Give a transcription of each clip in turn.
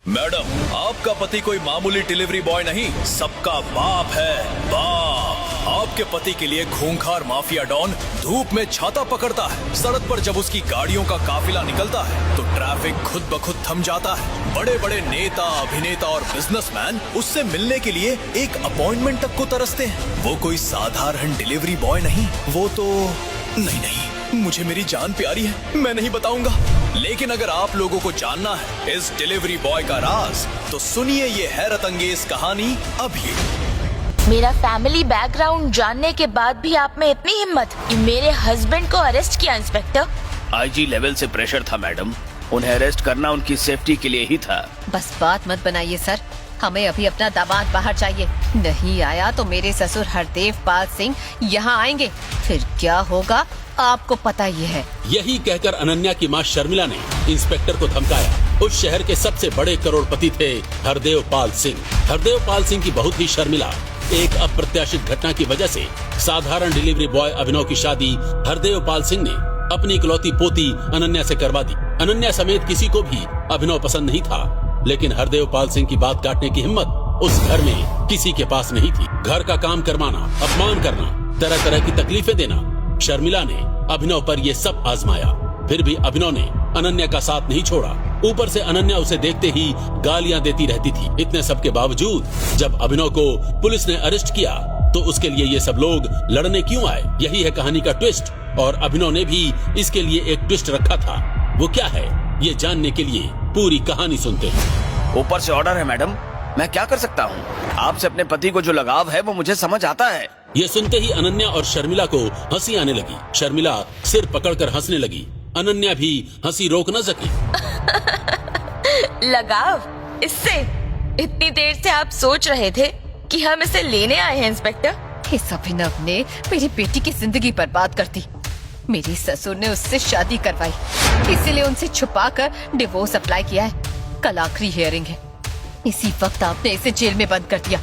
Madam, आपका पति कोई मामूली डिलीवरी बॉय नहीं, सबका बाप है, बाप। आपके पति के लिए खूंखार माफिया डॉन धूप में छाता पकड़ता है। सड़क पर जब उसकी गाड़ियों का काफिला निकलता है तो ट्रैफिक खुद ब खुद थम जाता है। बड़े बड़े नेता, अभिनेता और बिजनेसमैन उससे मिलने के लिए एक अपॉइंटमेंट तक को तरसते हैं। वो कोई साधारण डिलीवरी बॉय नहीं, वो तो नहीं, मुझे मेरी जान प्यारी है, मैं नहीं बताऊंगा। लेकिन अगर आप लोगों को जानना है इस डिलीवरी बॉय का राज, तो सुनिए ये हैरत अंगेज कहानी अभी। मेरा फैमिली बैकग्राउंड जानने के बाद भी आप में इतनी हिम्मत कि मेरे हस्बैंड को अरेस्ट किया इंस्पेक्टर। आईजी लेवल से प्रेशर था मैडम, उन्हें अरेस्ट करना उनकी सेफ्टी के लिए ही था। बस बात मत बनाइए सर, हमें अभी अपना दामाद बाहर चाहिए। नहीं आया तो मेरे ससुर हरदेव पाल सिंह यहाँ आएंगे, फिर क्या होगा आपको पता ही है। यही कहकर अनन्या की मां शर्मिला ने इंस्पेक्टर को धमकाया। उस शहर के सबसे बड़े करोड़पति थे हरदेव पाल सिंह। हरदेव पाल सिंह की बहुत ही शर्मिला एक अप्रत्याशित घटना की वजह से साधारण डिलीवरी बॉय अभिनव की शादी हरदेव पाल सिंह ने अपनी इकलौती पोती अनन्या से करवा दी। अनन्या समेत किसी को भी अभिनव पसंद नहीं था, लेकिन हरदेव पाल सिंह की बात काटने की हिम्मत उस घर में किसी के पास नहीं थी। घर का काम करवाना, अपमान करना, तरह तरह की तकलीफें देना, शर्मिला ने अभिनव पर ये सब आजमाया। फिर भी अभिनव ने अनन्या का साथ नहीं छोड़ा। ऊपर से अनन्या उसे देखते ही गालियां देती रहती थी। इतने सब के बावजूद जब अभिनव को पुलिस ने अरेस्ट किया तो उसके लिए ये सब लोग लड़ने क्यों आए? यही है कहानी का ट्विस्ट, और अभिनव ने भी इसके लिए एक ट्विस्ट रखा था। वो क्या है, ये जानने के लिए पूरी कहानी सुनते हैं। ऊपर से ऑर्डर है मैडम, मैं क्या कर सकता हूँ? आपसे अपने पति को जो लगाव है वो मुझे समझ आता है। ये सुनते ही अनन्या और शर्मिला को हंसी आने लगी। शर्मिला सिर पकड़कर हंसने लगी। अनन्या भी हंसी रोक न सकी। लगाव इससे? इतनी देर से आप सोच रहे थे कि हम इसे लेने आए हैं इंस्पेक्टर। इस अभिनव ने मेरी बेटी की जिंदगी बर्बाद कर दी। मेरी ससुर ने उससे शादी करवाई, इसीलिए उनसे छुपाकर डिवोर्स अप्लाई किया है। कल आखिरी हियरिंग है, इसी वक्त आपने इसे जेल में बंद कर दिया।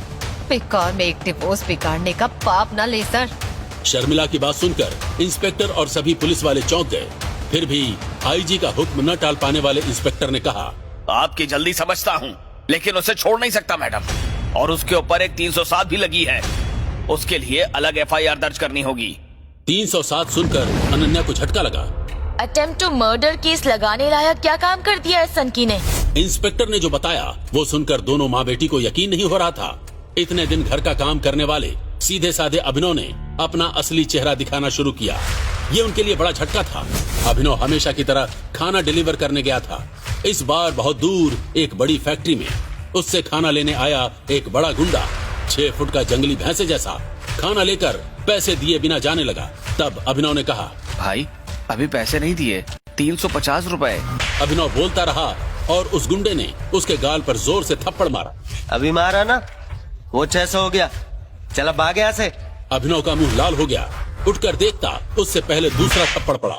बेकार में एक डिवोर्स बिगाड़ने का पाप ना ले सर। शर्मिला की बात सुनकर इंस्पेक्टर और सभी पुलिस वाले चौंक गए। फिर भी आईजी का हुक्म न टाल पाने वाले इंस्पेक्टर ने कहा, आपकी जल्दी समझता हूँ, लेकिन उसे छोड़ नहीं सकता मैडम। और उसके ऊपर एक 307 भी लगी है, उसके लिए अलग FIR दर्ज करनी होगी। 307 सुनकर अनन्या को झटका लगा। अटेम्प्ट टू मर्डर केस लगाने लायक क्या काम कर दिया है सनकी ने? इंस्पेक्टर ने जो बताया वो सुनकर दोनों माँ बेटी को यकीन नहीं हो रहा था। इतने दिन घर का काम करने वाले सीधे साधे अभिनव ने अपना असली चेहरा दिखाना शुरू किया। ये उनके लिए बड़ा झटका था। अभिनव हमेशा की तरह खाना डिलीवर करने गया था। इस बार बहुत दूर एक बड़ी फैक्ट्री में उससे खाना लेने आया एक बड़ा गुंडा, 6 फुट का जंगली भैंसे जैसा। खाना लेकर पैसे दिए बिना जाने लगा। तब अभिनव ने कहा, भाई अभी पैसे नहीं दिए, 350 रुपए। अभिनव बोलता रहा और उस गुंडे ने उसके गाल पर जोर से थप्पड़ मारा। अभी मारा ना, वो 600 हो गया, चला भाग यहाँ से। अभिनव का मुंह लाल हो गया। उठकर देखता उससे पहले दूसरा थप्पड़ पड़ा।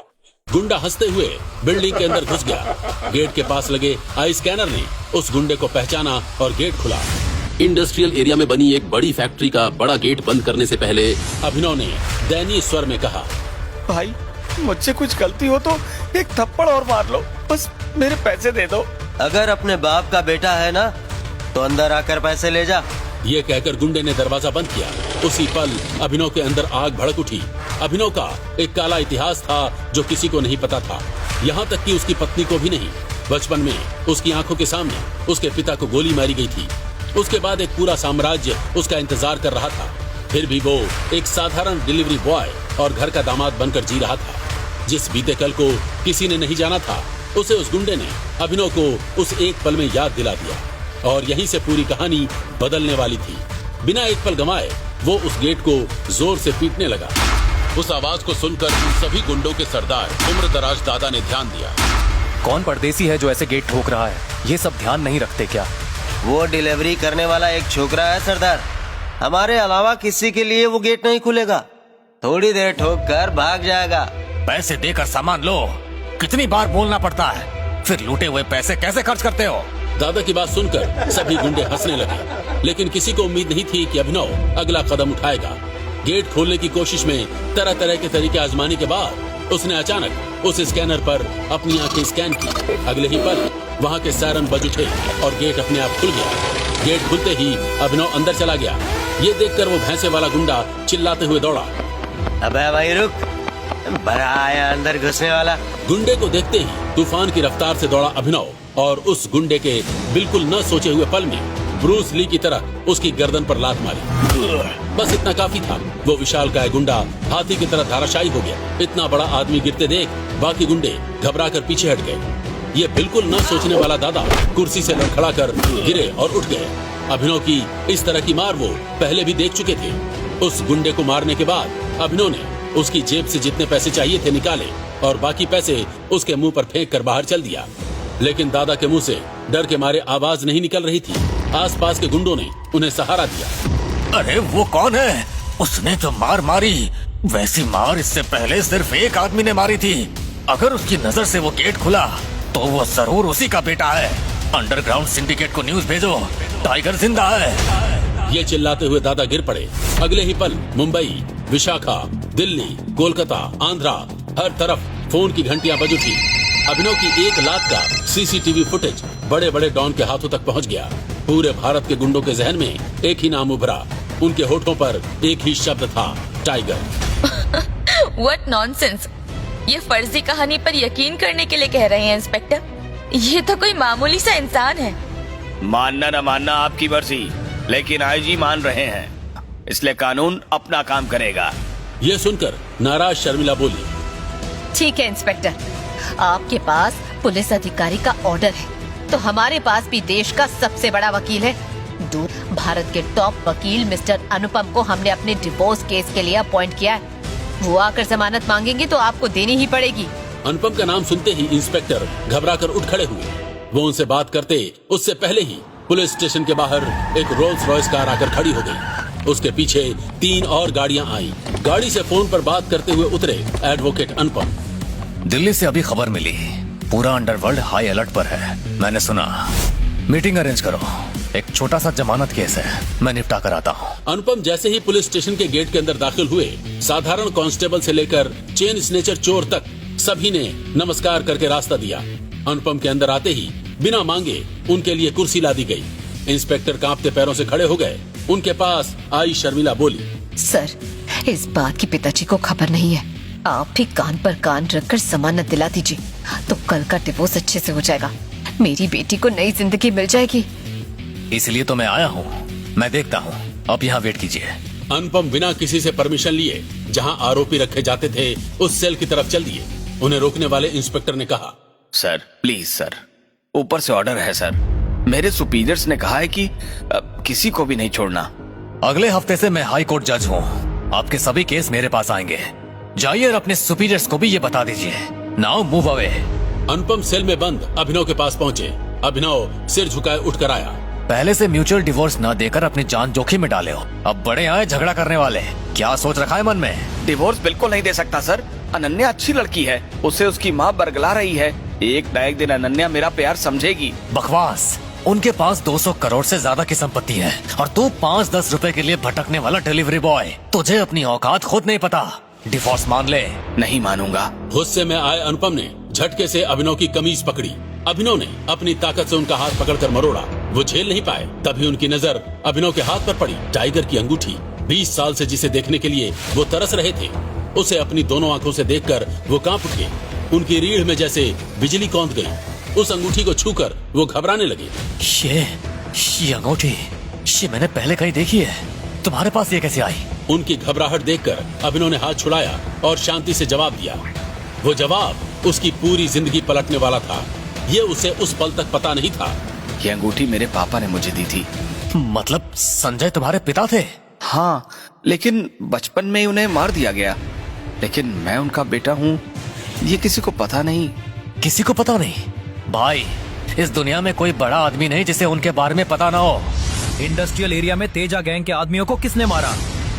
गुंडा हंसते हुए बिल्डिंग के अंदर घुस गया। गेट के पास लगे आई स्कैनर ने उस गुंडे को पहचाना और गेट खुला। इंडस्ट्रियल एरिया में बनी एक बड़ी फैक्ट्री का बड़ा गेट बंद करने से पहले अभिनव ने दयनीय स्वर में कहा, भाई मुझसे कुछ गलती हो तो एक थप्पड़ और मार लो, बस मेरे पैसे दे दो। अगर अपने बाप का बेटा है ना तो अंदर आकर पैसे ले जा। ये कहकर गुंडे ने दरवाजा बंद किया। उसी पल अभिनव के अंदर आग भड़क उठी। अभिनव का एक काला इतिहास था जो किसी को नहीं पता था, यहाँ तक कि उसकी पत्नी को भी नहीं। बचपन में उसकी आंखों के सामने उसके पिता को गोली मारी गई थी। उसके बाद एक पूरा साम्राज्य उसका इंतजार कर रहा था। फिर भी वो एक साधारण डिलीवरी बॉय और घर का दामाद बनकर जी रहा था। जिस बीते कल को किसी ने नहीं जाना था, उसे उस गुंडे ने अभिनव को उस एक पल में याद दिला दिया, और यहीं से पूरी कहानी बदलने वाली थी। बिना एक पल गंवाए वो उस गेट को जोर से पीटने लगा। उस आवाज को सुनकर उन सभी गुंडों के सरदार उम्रदराज दादा ने ध्यान दिया। कौन परदेसी है जो ऐसे गेट ठोक रहा है? ये सब ध्यान नहीं रखते क्या? वो डिलीवरी करने वाला एक छोकरा है सरदार, हमारे अलावा किसी के लिए वो गेट नहीं खुलेगा। थोड़ी देर ठोक कर भाग जाएगा। पैसे देकर सामान लो, कितनी बार बोलना पड़ता है, फिर लूटे हुए पैसे कैसे खर्च करते हो? दादा की बात सुनकर सभी गुंडे हंसने लगे, लेकिन किसी को उम्मीद नहीं थी कि अभिनव अगला कदम उठाएगा। गेट खोलने की कोशिश में तरह तरह के तरीके आजमाने के बाद उसने अचानक उस स्कैनर पर अपनी आंखें स्कैन की। अगले ही पल वहाँ के सायरन बज उठे और गेट अपने आप खुल गया। गेट खुलते ही अभिनव अंदर चला गया। ये देखकर वो भैंसे वाला गुंडा चिल्लाते हुए दौड़ा। अबे भाई रुक, बड़ा आया अंदर घुसने वाला। गुंडे को देखते ही तूफान की रफ्तार से दौड़ा अभिनव और उस गुंडे के बिल्कुल न सोचे हुए पल में ब्रूस ली की तरह उसकी गर्दन पर लात मारी। बस इतना काफी था। वो विशालकाय गुंडा हाथी की तरह धाराशायी हो गया। इतना बड़ा आदमी गिरते देख बाकी गुंडे घबराकर पीछे हट गए। ये बिल्कुल न सोचने वाला दादा कुर्सी से लड़खड़ा कर गिरे और उठ गए। अभिनव की इस तरह की मार वो पहले भी देख चुके थे। उस गुंडे को मारने के बाद अभिनव ने उसकी जेब से जितने पैसे चाहिए थे निकाले और बाकी पैसे उसके मुंह पर फेंक कर बाहर चल दिया। लेकिन दादा के मुंह से डर के मारे आवाज नहीं निकल रही थी। आसपास के गुंडों ने उन्हें सहारा दिया। अरे वो कौन है? उसने जो मार मारी वैसी मार इससे पहले सिर्फ एक आदमी ने मारी थी। अगर उसकी नजर से वो गेट खुला तो वो जरूर उसी का बेटा है। अंडरग्राउंड सिंडिकेट को न्यूज भेजो, टाइगर जिंदा है। ये चिल्लाते हुए दादा गिर पड़े। अगले ही पल मुंबई, विशाखा, दिल्ली, कोलकाता, आंध्रा, हर तरफ फोन की घंटियां बज उठी। अभिनव की एक लात का सीसीटीवी फुटेज बड़े बड़े डॉन के हाथों तक पहुंच गया। पूरे भारत के गुंडों के जहन में एक ही नाम उभरा। उनके होठों पर एक ही शब्द था, टाइगर। What nonsense. ये फर्जी कहानी पर यकीन करने के लिए कह रहे हैं इंस्पेक्टर? ये तो कोई मामूली सा इंसान है। मानना न मानना आपकी मर्जी, लेकिन आईजी मान रहे हैं, इसलिए कानून अपना काम करेगा। ये सुनकर नाराज शर्मिला बोली, ठीक है इंस्पेक्टर, आपके पास पुलिस अधिकारी का ऑर्डर है तो हमारे पास भी देश का सबसे बड़ा वकील है। भारत के टॉप वकील मिस्टर अनुपम को हमने अपने डिवोर्स केस के लिए अपॉइंट किया है। वो आकर जमानत मांगेंगे तो आपको देनी ही पड़ेगी। अनुपम का नाम सुनते ही इंस्पेक्टर घबराकर उठ खड़े हुए। वो उनसे बात करते उससे पहले ही पुलिस स्टेशन के बाहर एक रोल्स रॉयस कार आकर खड़ी हो गई। उसके पीछे 3 और गाड़ियां आई। गाड़ी से फोन पर बात करते हुए उतरे एडवोकेट अनुपम। दिल्ली से अभी खबर मिली, पूरा अंडरवर्ल्ड हाई अलर्ट पर है। मैंने सुना, मीटिंग अरेंज करो, एक छोटा सा जमानत केस है, मैं निपटा कर आता हूँ। अनुपम जैसे ही पुलिस स्टेशन के गेट के अंदर दाखिल हुए, साधारण कांस्टेबल से लेकर चेन स्नेचर चोर तक सभी ने नमस्कार करके रास्ता दिया। अनुपम के अंदर आते ही बिना मांगे उनके लिए कुर्सी ला दी गई। इंस्पेक्टर कांपते पैरों से खड़े हो गए। उनके पास आई शर्मिला बोली, सर, इस बात की पिताजी को खबर नहीं है। आप भी कान पर कान रखकर जमानत दिला दीजिए तो कल का डिवोर्स अच्छे से हो जाएगा। मेरी बेटी को नई जिंदगी मिल जाएगी। इसलिए तो मैं आया हूँ, मैं देखता हूँ, आप यहाँ वेट कीजिए। अनुपम बिना किसी से परमिशन लिए जहाँ आरोपी रखे जाते थे उस सेल की तरफ चल दिए। उन्हें रोकने वाले इंस्पेक्टर ने कहा, सर प्लीज सर, ऊपर से ऑर्डर है सर। मेरे सुपीरियर्स ने कहा है कि किसी को भी नहीं छोड़ना। अगले हफ्ते से मैं हाई कोर्ट जज हूँ, आपके सभी केस मेरे पास आएंगे। जाइए और अपने सुपीरियर्स को भी ये बता दीजिए। Now move away. Anupam cell में बंद अभिनव के पास पहुँचे। अभिनव सिर झुकाए उठकर आया। पहले से म्यूचुअल डिवोर्स न देकर अपनी जान जोखिम में डाले हो, अब बड़े आए झगड़ा करने वाले। क्या सोच रखा है मन में? डिवोर्स बिल्कुल नहीं दे सकता सर। अनन्या अच्छी लड़की है, उसे उसकी माँ बरगला रही है। एक ना एक दिन अनन्या मेरा प्यार समझेगी। बकवास। उनके पास 200 करोड़ से ज्यादा की संपत्ति है और तू 5-10 रुपए के लिए भटकने वाला डिलीवरी बॉय। तुझे अपनी औकात खुद नहीं पता। डिवोर्स मान ले। नहीं मानूंगा। गुस्से में आए अनुपम ने झटके से अभिनव की कमीज पकड़ी। अभिनव ने अपनी ताकत से उनका हाथ पकड़कर मरोड़ा। वो झेल नहीं पाए। तभी उनकी नजर अभिनव के हाथ पर पड़ी। टाइगर की अंगूठी। 20 साल से जिसे देखने के लिए वो तरस रहे थे, उसे अपनी दोनों आंखों से देखकर वो कांप उठे। उनकी रीढ़ में जैसे बिजली कौंध गई। उस अंगूठी को छूकर वो घबराने लगे। ये अंगूठी, ये मैंने पहले कहीं देखी है। तुम्हारे पास ये कैसे आई? उनकी घबराहट देखकर अभिनव ने हाथ छुड़ाया और शांति से जवाब दिया। वो जवाब उसकी पूरी जिंदगी पलटने वाला था। ये उसे उस पल तक पता नहीं था। ये अंगूठी मेरे पापा ने मुझे दी थी। मतलब संजय तुम्हारे पिता थे? हाँ, लेकिन बचपन में उन्हें मार दिया गया। लेकिन मैं उनका बेटा हूँ, ये किसी को पता नहीं। किसी को पता नहीं? भाई, इस दुनिया में कोई बड़ा आदमी नहीं जिसे उनके बारे में पता ना हो। इंडस्ट्रियल एरिया में तेजा गैंग के आदमियों को किसने मारा?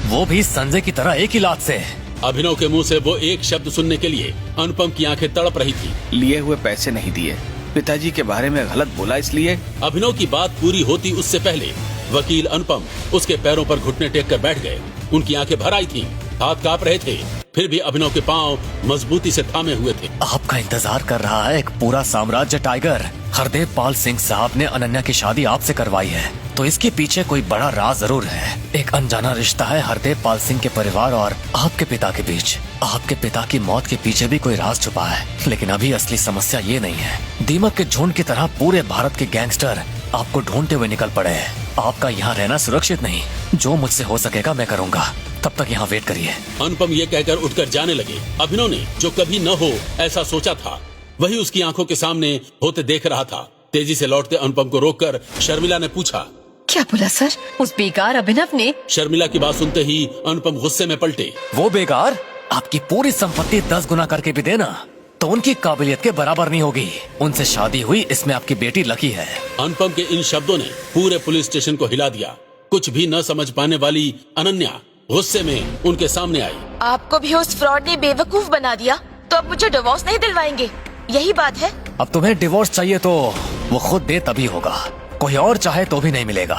वो भी संजय की तरह एक ही लात से। अभिनव के मुंह से वो एक शब्द सुनने के लिए अनुपम की आंखें तड़प रही थी। लिए हुए पैसे नहीं दिए, पिताजी के बारे में गलत बोला इसलिए। अभिनव की बात पूरी होती उससे पहले वकील अनुपम उसके पैरों पर घुटने टेक कर बैठ गए। उनकी आंखें भर आई थी, हाथ कांप रहे थे। फिर भी अभिनव के पांव मजबूती से थामे हुए थे। आपका इंतजार कर रहा है एक पूरा साम्राज्य टाइगर। हरदेव पाल सिंह साहब ने अनन्या की शादी आपसे करवाई है, तो इसके पीछे कोई बड़ा राज जरूर है। एक अनजाना रिश्ता है हरदेव पाल सिंह के परिवार और आपके पिता के बीच। आपके पिता की मौत के पीछे भी कोई राज छुपा है, लेकिन अभी असली समस्या ये नहीं है। दीमक के झुंड की तरह पूरे भारत के गैंगस्टर आपको ढूंढते हुए निकल पड़े हैं। आपका यहाँ रहना सुरक्षित नहीं। जो मुझसे हो सकेगा मैं करूँगा, तब तक यहाँ वेट करिए। अनुपम ये कहकर उठकर जाने लगे। अभिनव ने जो कभी न हो ऐसा सोचा था, वही उसकी आंखों के सामने होते देख रहा था। तेजी से लौटते अनुपम को रोककर शर्मिला ने पूछा, क्या बोला सर? उस बेकार अभिनव ने? शर्मिला की बात सुनते ही अनुपम गुस्से में पलटे। वो बेकार आपकी पूरी संपत्ति 10 गुना करके भी देना तो उनकी काबिलियत के बराबर नहीं होगी। उनसे शादी हुई, इसमें आपकी बेटी लकी है। अनुपम के इन शब्दों ने पूरे पुलिस स्टेशन को हिला दिया। कुछ भी न समझ पाने वाली अनन्या गुस्से में उनके सामने आई। आपको भी उस फ्रॉड ने बेवकूफ बना दिया, तो अब मुझे डिवोर्स नहीं दिलवाएंगे, यही बात है? अब तुम्हें डिवोर्स चाहिए तो वो खुद दे तभी होगा, कोई और चाहे तो भी नहीं मिलेगा।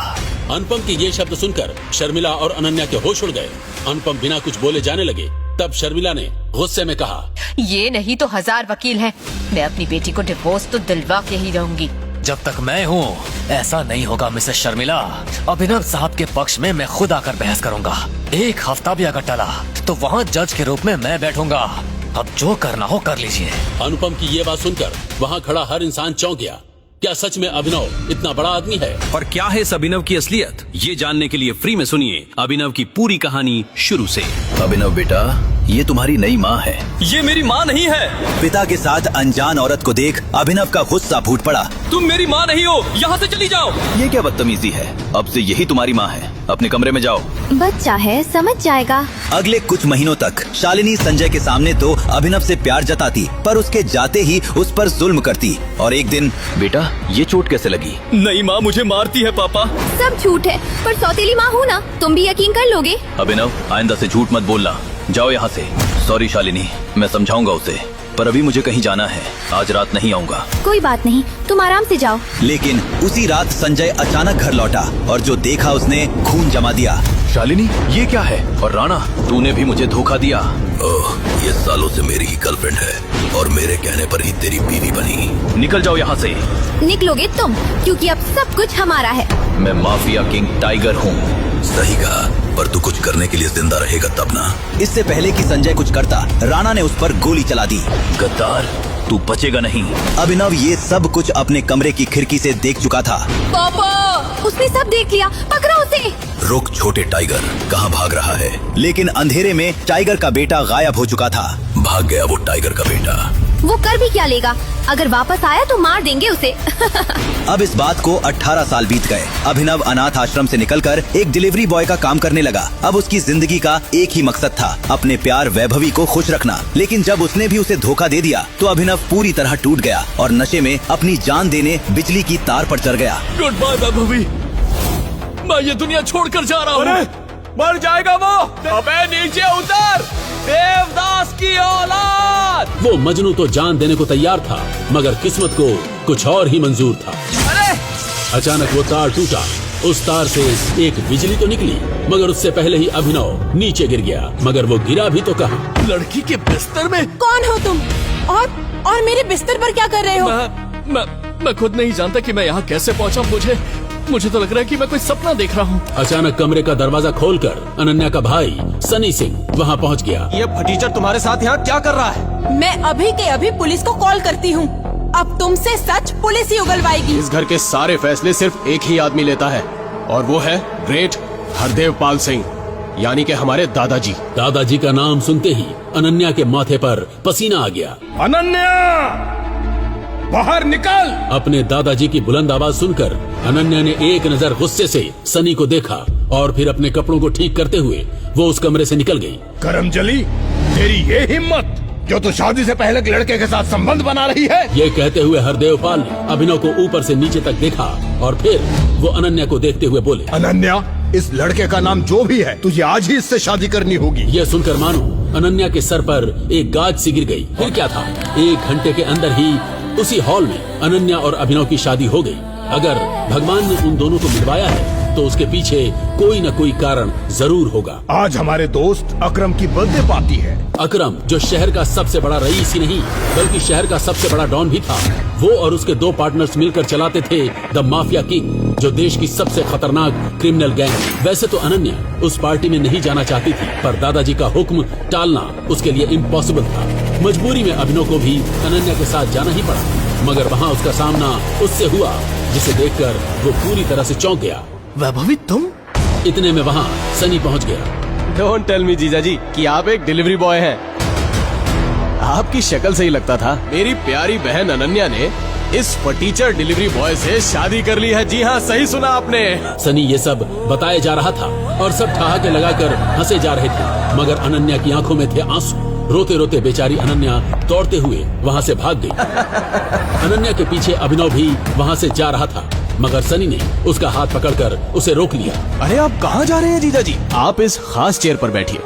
अनुपम के ये शब्द सुनकर शर्मिला और अनन्या के होश उड़ गए। अनुपम बिना कुछ बोले जाने लगे। तब शर्मिला ने गुस्से में कहा, ये नहीं तो 1000 वकील हैं। मैं अपनी बेटी को डिवोर्स तो दिलवा के ही रहूंगी। जब तक मैं हूँ ऐसा नहीं होगा मिसेस शर्मिला। अभिनव साहब के पक्ष में मैं खुद आकर बहस करूँगा। एक हफ्ता भी अगर टला तो वहाँ जज के रूप में मैं बैठूंगा। अब जो करना हो कर लीजिए। अनुपम की ये बात सुनकर वहाँ खड़ा हर इंसान चौंक गया। क्या सच में अभिनव इतना बड़ा आदमी है? और क्या है इस अभिनव की असलियत, ये जानने के लिए फ्री में सुनिए अभिनव की पूरी कहानी शुरू से। अभिनव बेटा, ये तुम्हारी नई माँ है। ये मेरी माँ नहीं है। पिता के साथ अनजान औरत को देख अभिनव का गुस्सा फूट पड़ा। तुम मेरी माँ नहीं हो, यहाँ से चली जाओ। ये क्या बदतमीजी है? अब से यही तुम्हारी माँ है। अपने कमरे में जाओ। बच्चा है, समझ जाएगा। अगले कुछ महीनों तक शालिनी संजय के सामने तो अभिनव से प्यार जताती, पर उसके जाते ही उस पर जुल्म करती। और एक दिन, बेटा ये चोट कैसे लगी? नई माँ मुझे मारती है पापा। सब झूठ है, पर सौतेली माँ हूँ ना, तुम भी यकीन कर लोगे। अभिनव, आइंदा से झूठ मत बोलना। जाओ यहाँ से। सॉरी शालिनी, मैं समझाऊंगा उसे, पर अभी मुझे कहीं जाना है। आज रात नहीं आऊंगा। कोई बात नहीं, तुम आराम से जाओ। लेकिन उसी रात संजय अचानक घर लौटा और जो देखा उसने खून जमा दिया। शालिनी, ये क्या है? और राणा, तूने भी मुझे धोखा दिया। ओह, ये सालों से मेरी ही गर्लफ्रेंड है और मेरे कहने पर ही तेरी बीवी बनी। निकल जाओ यहाँ से। निकलोगे तुम, क्योंकि अब सब कुछ हमारा है। मैं माफिया किंग टाइगर हूँ। सही कहा, पर तू कुछ करने के लिए जिंदा रहेगा तब ना। इससे पहले कि संजय कुछ करता, राणा ने उस पर गोली चला दी। गद्दार, तू बचेगा नहीं। अभिनव ये सब कुछ अपने कमरे की खिड़की से देख चुका था। पापा, उसने सब देख लिया, पकड़ो उसे। रुक छोटे टाइगर, कहाँ भाग रहा है? लेकिन अंधेरे में टाइगर का बेटा गायब हो चुका था। भाग गया वो टाइगर का बेटा। वो कर भी क्या लेगा? अगर वापस आया तो मार देंगे उसे। अब इस बात को 18 साल बीत गए। अभिनव अनाथ आश्रम से निकलकर एक डिलीवरी बॉय का काम करने लगा। अब उसकी जिंदगी का एक ही मकसद था, अपने प्यार वैभवी को खुश रखना। लेकिन जब उसने भी उसे धोखा दे दिया तो अभिनव पूरी तरह टूट गया और नशे में अपनी जान देने बिजली की तार पर चढ़ गया। गुड बाय वैभवी, मैं ये दुनिया छोड़कर जा रहा हूँ। मर जाएगा वो। अबे नीचे उतर, देवदास की औलाद। वो मजनू तो जान देने को तैयार था, मगर किस्मत को कुछ और ही मंजूर था। अचानक वो तार टूटा। उस तार से एक बिजली तो निकली, मगर उससे पहले ही अभिनव नीचे गिर गया। मगर वो गिरा भी तो कहाँ? लड़की के बिस्तर में। कौन हो तुम? और मेरे बिस्तर पर क्या कर रहे हो? मैं खुद नहीं जानता कि मैं यहाँ कैसे पहुँचा। मुझे तो लग रहा है कि मैं कोई सपना देख रहा हूँ। अचानक कमरे का दरवाजा खोलकर अनन्या का भाई सनी सिंह वहाँ पहुँच गया। ये फटीचर तुम्हारे साथ यहाँ क्या कर रहा है? मैं अभी के अभी पुलिस को कॉल करती हूँ। अब तुमसे सच पुलिस ही उगलवाएगी। इस घर के सारे फैसले सिर्फ एक ही आदमी लेता है, और वो है ग्रेट हरदेव पाल सिंह, यानी कि हमारे दादाजी। दादाजी का नाम सुनते ही अनन्या के माथे पर पसीना आ गया। अनन्या, बाहर निकल। अपने दादाजी की बुलंद आवाज सुनकर अनन्या ने एक नजर गुस्से से सनी को देखा और फिर अपने कपड़ों को ठीक करते हुए वो उस कमरे से निकल गई। करमजली, तेरी ये हिम्मत जो तू शादी से पहले एक लड़के के साथ संबंध बना रही है। ये कहते हुए हरदेव पाल ने अभिनव को ऊपर से नीचे तक देखा और फिर वो अनन्या को देखते हुए बोले, अनन्या, इस लड़के का नाम जो भी है, तुझे आज ही इससे शादी करनी होगी। ये सुनकर मानो अनन्या के सर पर एक गाज सी गिर गई। फिर क्या था, 1 घंटे के अंदर ही उसी हॉल में अनन्या और अभिनव की शादी हो गई। अगर भगवान ने उन दोनों को मिलवाया है तो उसके पीछे कोई न कोई कारण जरूर होगा। आज हमारे दोस्त अकरम की बर्थडे पार्टी है। अकरम जो शहर का सबसे बड़ा रईस ही नहीं बल्कि शहर का सबसे बड़ा डॉन भी था, वो और उसके 2 पार्टनर्स मिलकर चलाते थे द माफिया किंग, जो देश की सबसे खतरनाक क्रिमिनल गैंग। वैसे तो अनन्या उस पार्टी में नहीं जाना चाहती थी, पर दादाजी का हुक्म टालना उसके लिए इम्पॉसिबल था। मजबूरी में अभिनव को भी अनन्या के साथ जाना ही पड़ा, मगर वहाँ उसका सामना उससे हुआ, जिसे देखकर वो पूरी तरह से चौंक गया। वैभवी तुम? इतने में वहाँ सनी पहुँच गया। डोंट टेल मी जीजाजी कि आप एक डिलीवरी बॉय हैं। आपकी शक्ल से ही लगता था। मेरी प्यारी बहन अनन्या ने इस फटीचर डिलीवरी बॉय से शादी कर ली है। जी हाँ, सही सुना आपने। सनी ये सब बताया जा रहा था और सब ठहाके लगाकर हंसे जा रहे थे, मगर अनन्या की आंखों में थे आंसू। रोते रोते बेचारी अनन्या दौड़ते हुए वहाँ से भाग गई। अनन्या के पीछे अभिनव भी वहाँ से जा रहा था, मगर सनी ने उसका हाथ पकड़कर उसे रोक लिया। अरे आप कहाँ जा रहे हैं जीजाजी? आप इस खास चेयर पर बैठिए।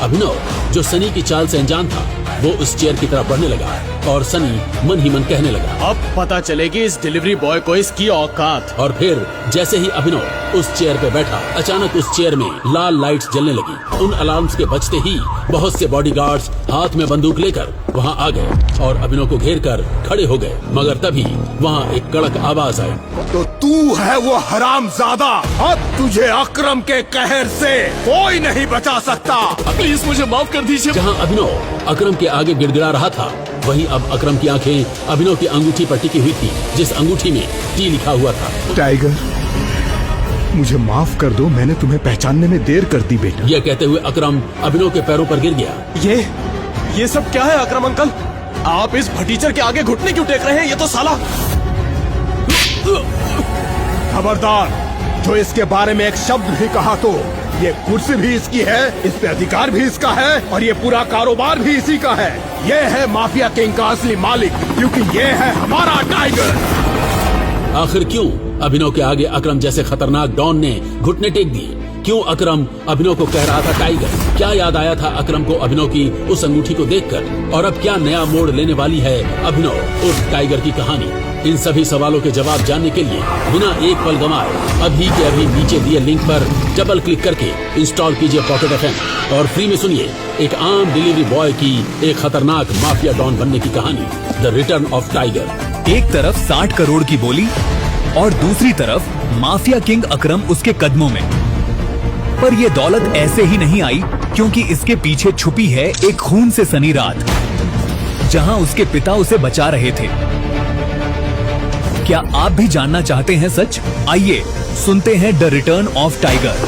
अभिनव जो सनी की चाल से अनजान था, वो उस चेयर की तरफ बढ़ने लगा और सनी मन ही मन कहने लगा, अब पता चलेगी इस डिलीवरी बॉय को इसकी औकात। और फिर जैसे ही अभिनव उस चेयर पे बैठा, अचानक उस चेयर में लाल लाइट्स जलने लगी। उन अलार्म्स के बजते ही बहुत से बॉडीगार्ड्स हाथ में बंदूक लेकर वहाँ आ गए और अभिनव को घेर कर खड़े हो गए। मगर तभी वहाँ एक कड़क आवाज आई, तो तू है वो हरामजादा। अब तुझे अकरम के कहर से कोई नहीं बचा सकता। प्लीज मुझे माफ कर दीजिए। जहाँ अभिनव अकरम के आगे गिड़गिड़ा रहा था, वहीं अब अकरम की आंखें अभिनव की अंगूठी पर टिकी हुई थी, जिस अंगूठी में टी लिखा हुआ था। टाइगर, मुझे माफ कर दो, मैंने तुम्हें पहचानने में देर कर दी बेटा। यह कहते हुए अकरम अभिनव के पैरों पर गिर गया। ये सब क्या है अकरम अंकल? आप इस फटीचर के आगे घुटने क्यों टेक रहे हैं? ये तो साला। खबरदार, जो इसके बारे में एक शब्द भी कहा तो ये कुर्सी भी इसकी है, इस पे अधिकार भी इसका है और ये पूरा कारोबार भी इसी का है। ये है माफिया किंग का असली मालिक, क्योंकि ये है हमारा टाइगर। आखिर क्यों अभिनव के आगे अकरम जैसे खतरनाक डॉन ने घुटने टेक दिए? क्यों अकरम अभिनव को कह रहा था टाइगर? क्या याद आया था अकरम को अभिनव की उस अंगूठी को देखकर? और अब क्या नया मोड़ लेने वाली है अभिनव उस टाइगर की कहानी? इन सभी सवालों के जवाब जानने के लिए बिना एक पल गंवाए अभी के अभी नीचे दिए लिंक पर डबल क्लिक करके इंस्टॉल कीजिए पॉकेट FM और फ्री में सुनिए एक आम डिलीवरी बॉय की एक खतरनाक माफिया डॉन बनने की कहानी, द रिटर्न ऑफ टाइगर। एक तरफ 60 करोड़ की बोली और दूसरी तरफ माफिया किंग अकरम उसके कदमों में। पर यह दौलत ऐसे ही नहीं आई, क्योंकि इसके पीछे छुपी है एक खून से सनी रात, जहां उसके पिता उसे बचा रहे थे। क्या आप भी जानना चाहते हैं सच? आइए सुनते हैं द रिटर्न ऑफ टाइगर।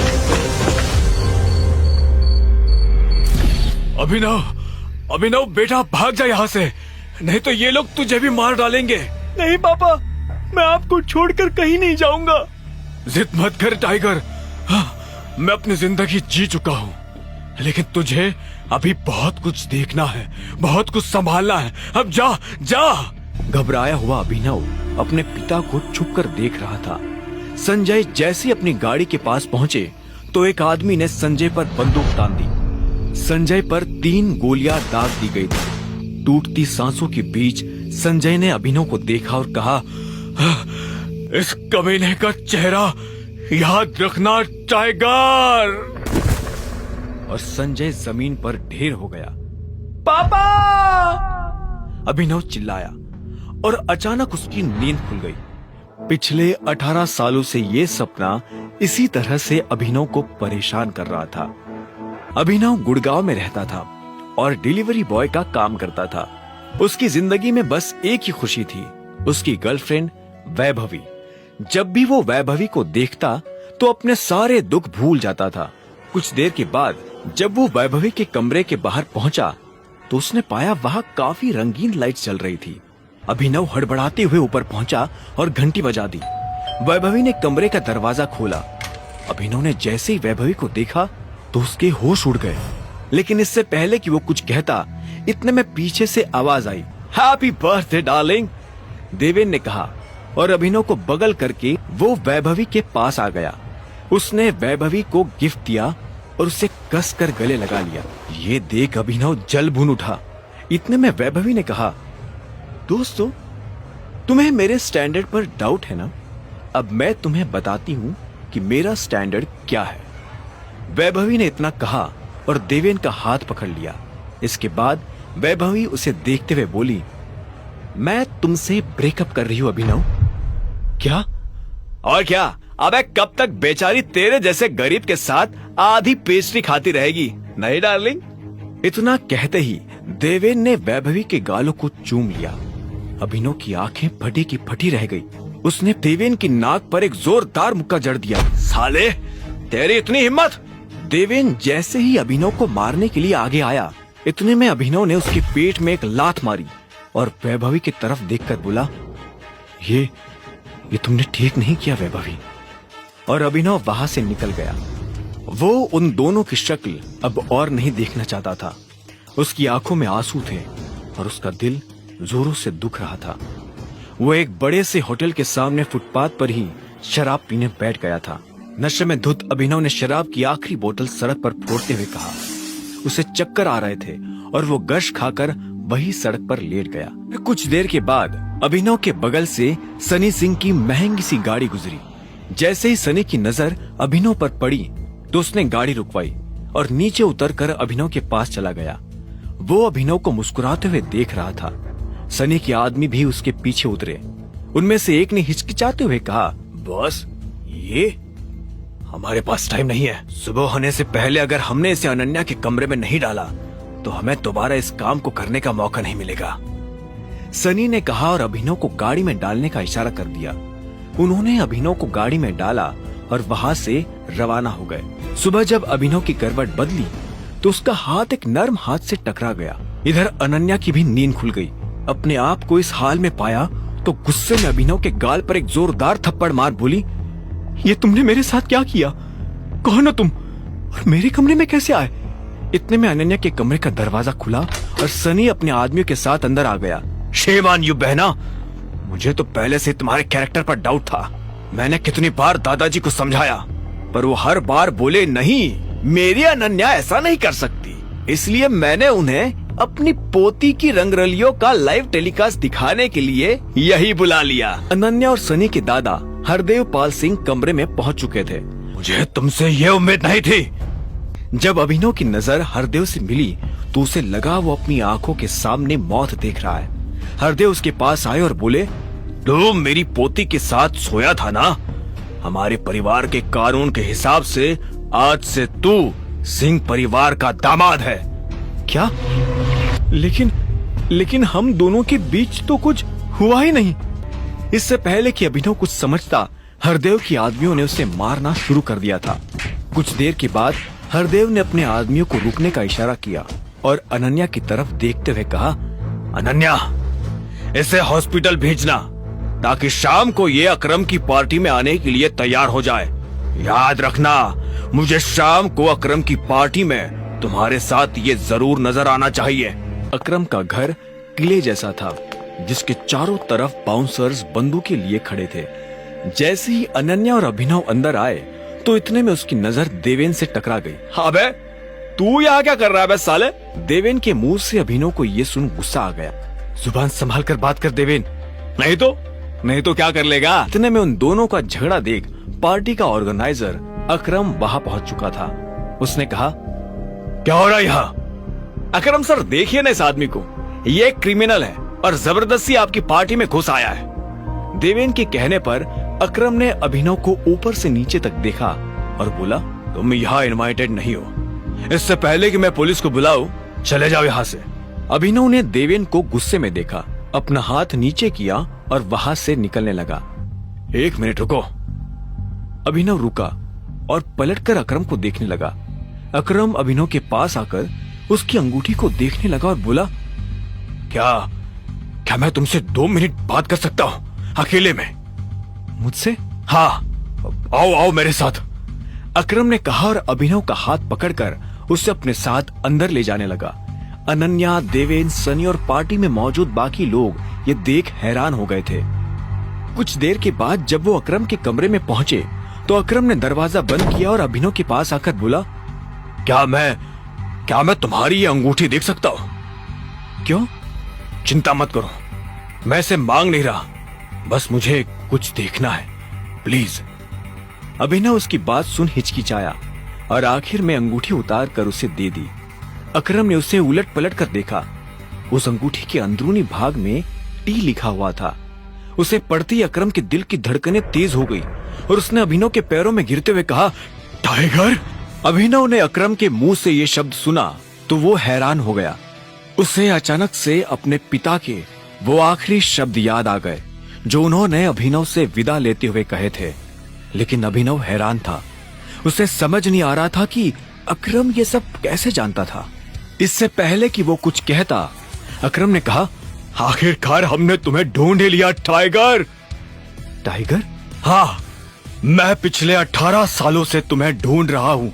अभिनव बेटा, भाग जा यहाँ से, नहीं तो ये लोग तुझे भी मार डालेंगे। नहीं पापा, मैं आपको छोड़कर कहीं नहीं जाऊंगा। जिद मत कर टाइगर, मैं अपनी जिंदगी जी चुका हूँ, लेकिन तुझे अभी बहुत कुछ देखना है, बहुत कुछ संभालना है। अब जा जा। घबराया हुआ अभिनव अपने पिता को छुपकर देख रहा था। संजय जैसे ही अपनी गाड़ी के पास पहुंचे तो एक आदमी ने संजय पर बंदूक तान दी। संजय पर 3 गोलियां दाग दी गई थी। टूटती सांसों के बीच संजय ने अभिनव को देखा और कहा, इस कमीने का चेहरा याद रखना टाइगर। और संजय जमीन पर ढेर हो गया। पापा! अभिनव चिल्लाया और अचानक उसकी नींद खुल गई। पिछले 18 सालों से ये सपना इसी तरह से अभिनव को परेशान कर रहा था। अभिनव गुड़गांव में रहता था और डिलीवरी बॉय का काम करता था। उसकी जिंदगी में बस एक ही खुशी थी, उसकी गर्लफ्रेंड वैभवी। जब भी वो वैभवी को देखता तो अपने सारे दुख भूल जाता था। कुछ देर के बाद जब वो वैभवी के कमरे के बाहर पहुंचा तो उसने पाया वहां काफी रंगीन लाइट्स जल रही थी। अभिनव हड़बड़ाते हुए ऊपर पहुंचा और घंटी बजा दी। वैभवी ने कमरे का दरवाजा खोला। अभिनव ने जैसे ही वैभवी को देखा तो उसके होश उड़ गए, लेकिन इससे पहले कि वो कुछ कहता, इतने में पीछे से आवाज आई, हैप्पी बर्थडे डार्लिंग, देवेन ने कहा। और अभिनव को बगल करके वो वैभवी के पास आ गया। उसने वैभवी को गिफ्ट दिया और उसे कस कर गले लगा लिया। ये देख अभिनव जल भून उठा। इतने में वैभवी ने कहा, दोस्तों, तुम्हें मेरे स्टैंडर्ड पर डाउट है ना? अब मैं तुम्हें बताती हूँ कि मेरा स्टैंडर्ड क्या है। वैभवी ने इतना कहा और देवेन का हाथ पकड़ लिया। इसके बाद वैभवी उसे देखते हुए बोली, मैं तुमसे ब्रेकअप कर रही हूं अभिनव। क्या? और क्या? अबे कब तक बेचारी तेरे जैसे गरीब के साथ आधी पेस्ट्री खाती रहेगी, नहीं डार्लिंग? इतना कहते ही देवेन ने वैभवी के गालों को चूम लिया। अभिनव की आंखें फटी की फटी रह गई। उसने देवेन की नाक पर एक जोरदार मुक्का जड़ दिया। साले, तेरी इतनी हिम्मत! देवेन जैसे ही अभिनव को मारने के लिए आगे आया, इतने में अभिनव ने उसके पेट में एक लात मारी और वैभवी की तरफ देखकर बोला, ये तुमने ठीक नहीं किया वैभवी। और अभिनव वहां से निकल गया। वो उन दोनों की शक्ल अब और नहीं देखना चाहता था। उसकी आंखों में आंसू थे और उसका दिल जोरों से दुख रहा था। वो एक बड़े से होटल के सामने फुटपाथ पर ही शराब पीने बैठ गया था। नशे में धुत अभिनव ने शराब की आखिरी बोतल सड़क पर फोड़ते हुए कहा। उसे चक्कर आ रहे थे और वो गश खाकर वही सड़क पर लेट गया। कुछ देर के बाद अभिनव के बगल से सनी सिंह की महंगी सी गाड़ी गुजरी। जैसे ही सनी की नजर अभिनव पर पड़ी तो उसने गाड़ी रुकवाई और नीचे उतरकर अभिनव के पास चला गया। वो अभिनव को मुस्कुराते हुए देख रहा था। सनी के आदमी भी उसके पीछे उतरे। उनमें से एक ने हिचकिचाते हुए कहा, बॉस, ये हमारे पास टाइम नहीं है। सुबह होने से पहले अगर हमने इसे अनन्या के कमरे में नहीं डाला तो हमें दोबारा इस काम को करने का मौका नहीं मिलेगा। सनी ने कहा और अभिनव को गाड़ी में डालने का इशारा कर दिया। उन्होंने अभिनव को गाड़ी में डाला और वहां से रवाना हो गए। सुबह जब अभिनव की करवट बदली तो उसका हाथ एक नर्म हाथ से टकरा गया। इधर अनन्या की भी नींद खुल गई। अपने आप को इस हाल में पाया तो गुस्से में अभिनव के गाल पर एक जोरदार थप्पड़ मार बोली, ये तुमने मेरे साथ क्या किया? कौन हो तुम और मेरे कमरे में कैसे आए? इतने में अनन्या के कमरे का दरवाजा खुला और सनी अपने आदमियों के साथ अंदर आ गया। शेम ऑन यू बहना, मुझे तो पहले से तुम्हारे कैरेक्टर पर डाउट था। मैंने कितनी बार दादाजी को समझाया पर वो हर बार बोले नहीं, मेरी अनन्या ऐसा नहीं कर सकती। इसलिए मैंने उन्हें अपनी पोती की रंगरलियों का लाइव टेलीकास्ट दिखाने के लिए यही बुला लिया। अनन्या और सनी के दादा हरदेव पाल सिंह कमरे में पहुंच चुके थे। मुझे तुमसे ये उम्मीद नहीं थी। जब अभिनव की नजर हरदेव से मिली तो उसे लगा वो अपनी आंखों के सामने मौत देख रहा है। हरदेव उसके पास आए और बोले, तुम मेरी पोती के साथ सोया था ना? हमारे परिवार के कानून के हिसाब से आज से तू सिंह परिवार का दामाद है। क्या? लेकिन हम दोनों के बीच तो कुछ हुआ ही नहीं। इससे पहले कि अभिनव कुछ समझता, हरदेव के आदमियों ने उसे मारना शुरू कर दिया था। कुछ देर के बाद हरदेव ने अपने आदमियों को रुकने का इशारा किया और अनन्या की तरफ देखते हुए कहा, अनन्या, इसे हॉस्पिटल भेजना ताकि शाम को ये अकरम की पार्टी में आने के लिए तैयार हो जाए। याद रखना, मुझे शाम को अकरम की पार्टी में तुम्हारे साथ ये जरूर नजर आना चाहिए। अकरम का घर किले जैसा था जिसके चारों तरफ बाउंसर्स बंदूकें लिए खड़े थे। जैसे ही अनन्या और अभिनव अंदर आए तो इतने में उसकी नजर देवेन से टकरा गई। हाँ बे, तू यहाँ क्या कर रहा है बे साले? देवेन के मुंह से अभिनव को ये सुन गुस्सा आ गया। जुबान संभाल कर बात कर देवेन, नहीं तो क्या कर लेगा? इतने में उन दोनों का झगड़ा देख पार्टी का ऑर्गेनाइजर अकरम वहां पहुंच चुका था। उसने कहा, क्या हो रहा है यहाँ? अकरम सर, देखिए ना इस आदमी को, ये एक क्रिमिनल है और जबरदस्ती आपकी पार्टी में घुस आया है। देवेन के कहने पर अकरम ने अभिनव को ऊपर से नीचे तक देखा और बोला, तुम यहाँ इनवाइटेड नहीं हो। इससे पहले कि मैं पुलिस को बुलाऊं, चले जाओ यहाँ से। अभिनव ने देवेन को गुस्से में देखा, अपना हाथ नीचे किया और वहां से निकलने लगा। एक मिनट रुको। अभिनव रुका और पलटकर अकरम को देखने लगा। अकरम अभिनव के पास आकर उसकी अंगूठी को देखने लगा और बोला, क्या मैं तुमसे 2 मिनट बात कर सकता हूँ अकेले में? मुझसे? हाँ, आओ मेरे साथ, अकरम ने कहा और अभिनव का हाथ पकड़कर उसे अपने साथ अंदर ले जाने लगा। अनन्या, देवेन, सनी और पार्टी में मौजूद बाकी लोग ये देख हैरान हो गए थे। कुछ देर के बाद जब वो अकरम के कमरे में पहुंचे तो अकरम ने दरवाजा बंद किया और अभिनव के पास आकर बोला, क्या मैं तुम्हारी ये अंगूठी देख सकता हूँ? क्यों? चिंता मत करो, मैं इसे मांग नहीं रहा, बस मुझे कुछ देखना है, प्लीज। अभिनव उसकी बात सुन हिचकिचाया और आखिर में अंगूठी उतार कर उसे दे दी। अकरम ने उसे उलट पलट कर देखा। उस अंगूठी के अंदरूनी भाग में टी लिखा हुआ था। उसे पढ़ते ही अकरम के दिल की धड़कनें तेज हो गई और उसने अभिनव के पैरों में गिरते हुए कहा, टाइगर। अभिनव ने अकरम के मुंह से ये शब्द सुना तो वो हैरान हो गया। उसे अचानक से अपने पिता के वो आखिरी शब्द याद आ गए जो उन्होंने अभिनव से विदा लेते हुए कहे थे। लेकिन अभिनव हैरान था। उसे समझ नहीं आ रहा था कि अकरम ये सब कैसे जानता था। इससे पहले कि वो कुछ कहता, अकरम ने कहा, आखिरकार हमने तुम्हें ढूंढ ही लिया टाइगर। टाइगर? हाँ, मैं पिछले 18 सालों से तुम्हें ढूंढ रहा हूँ।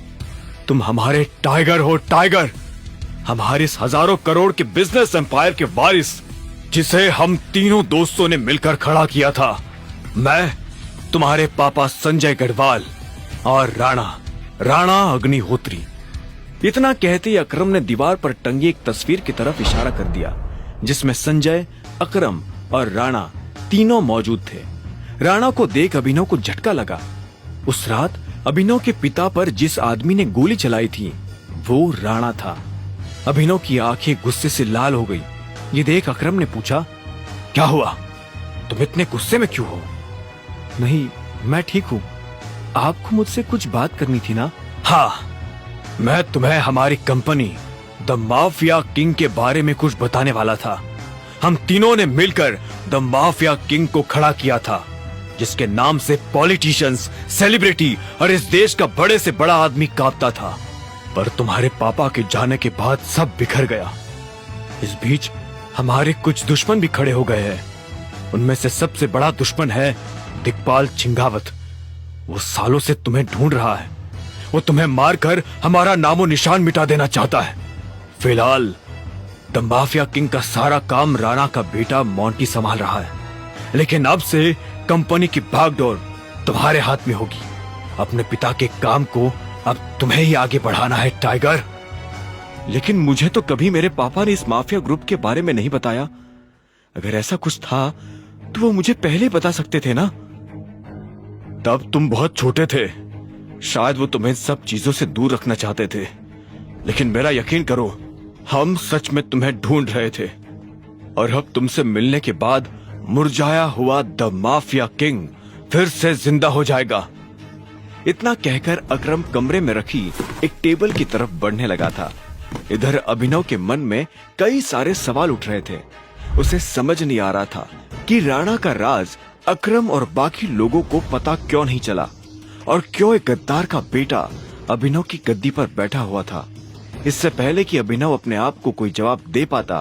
तुम हमारे टाइगर हो टाइगर, हमारे इस हजारों करोड़ के बिजनेस एम्पायर के वारिस, जिसे हम तीनों दोस्तों ने मिलकर खड़ा किया था। मैं, तुम्हारे पापा संजय गढ़वाल और राणा अग्निहोत्री। इतना कहते ही अकरम ने दीवार पर टंगी एक तस्वीर की तरफ इशारा कर दिया जिसमें संजय, अकरम और राणा तीनों मौजूद थे। राणा को देख अभिनव को झटका लगा। उस रात अभिनव के पिता पर जिस आदमी ने गोली चलाई थी वो राणा था। अभिनव की आंखें गुस्से से लाल हो गई। ये देख अकरम ने पूछा, क्या हुआ? तुम इतने गुस्से में क्यों हो? नहीं, मैं ठीक हूँ। आपको मुझसे कुछ बात करनी थी ना? हाँ, मैं तुम्हें हमारी कंपनी द माफिया किंग के बारे में कुछ बताने वाला था। हम तीनों ने मिलकर द माफिया किंग को खड़ा किया था, जिसके नाम से पॉलिटिशियंस, सेलिब्रिटी और इस देश का बड़े से बड़ा आदमी कांपता था। पर तुम्हारे पापा के जाने के बाद सब बिखर गया। इस बीच हमारे कुछ दुश्मन भी खड़े हो गए हैं। उनमें से सबसे बड़ा दुश्मन है दिग्पाल छिंगावत। वो सालों से तुम्हें ढूंढ रहा है। वो तुम्हें मारकर हमारा नामो निशान मिटा देना चाहता है। फिलहाल द माफिया किंग का सारा काम राणा का बेटा मोंटी संभाल रहा है, लेकिन अब से कंपनी की भागदौड़ तुम्हारे हाथ में होगी। अपने पिता के काम को अब तुम्हें ही आगे बढ़ाना है टाइगर। लेकिन मुझे तो कभी मेरे पापा ने इस माफिया ग्रुप के बारे में नहीं बताया। अगर ऐसा कुछ था तो वो मुझे पहले बता सकते थे ना। तब तुम बहुत छोटे थे, शायद वो तुम्हें सब चीजों से दूर रखना चाहते थे। लेकिन मेरा यकीन करो, हम सच में तुम्हें ढूंढ रहे थे। और अब तुमसे मिलने के बाद मुरझाया हुआ द माफिया किंग फिर से जिंदा हो जाएगा। इतना कहकर अकरम कमरे में रखी एक टेबल की तरफ बढ़ने लगा था। इधर अभिनव के मन में कई सारे सवाल उठ रहे थे। उसे समझ नहीं आ रहा था कि राणा का राज अकरम और बाकी लोगों को पता क्यों नहीं चला और क्यों एक गद्दार का बेटा अभिनव की गद्दी पर बैठा हुआ था। इससे पहले कि अभिनव अपने आप को कोई जवाब दे पाता,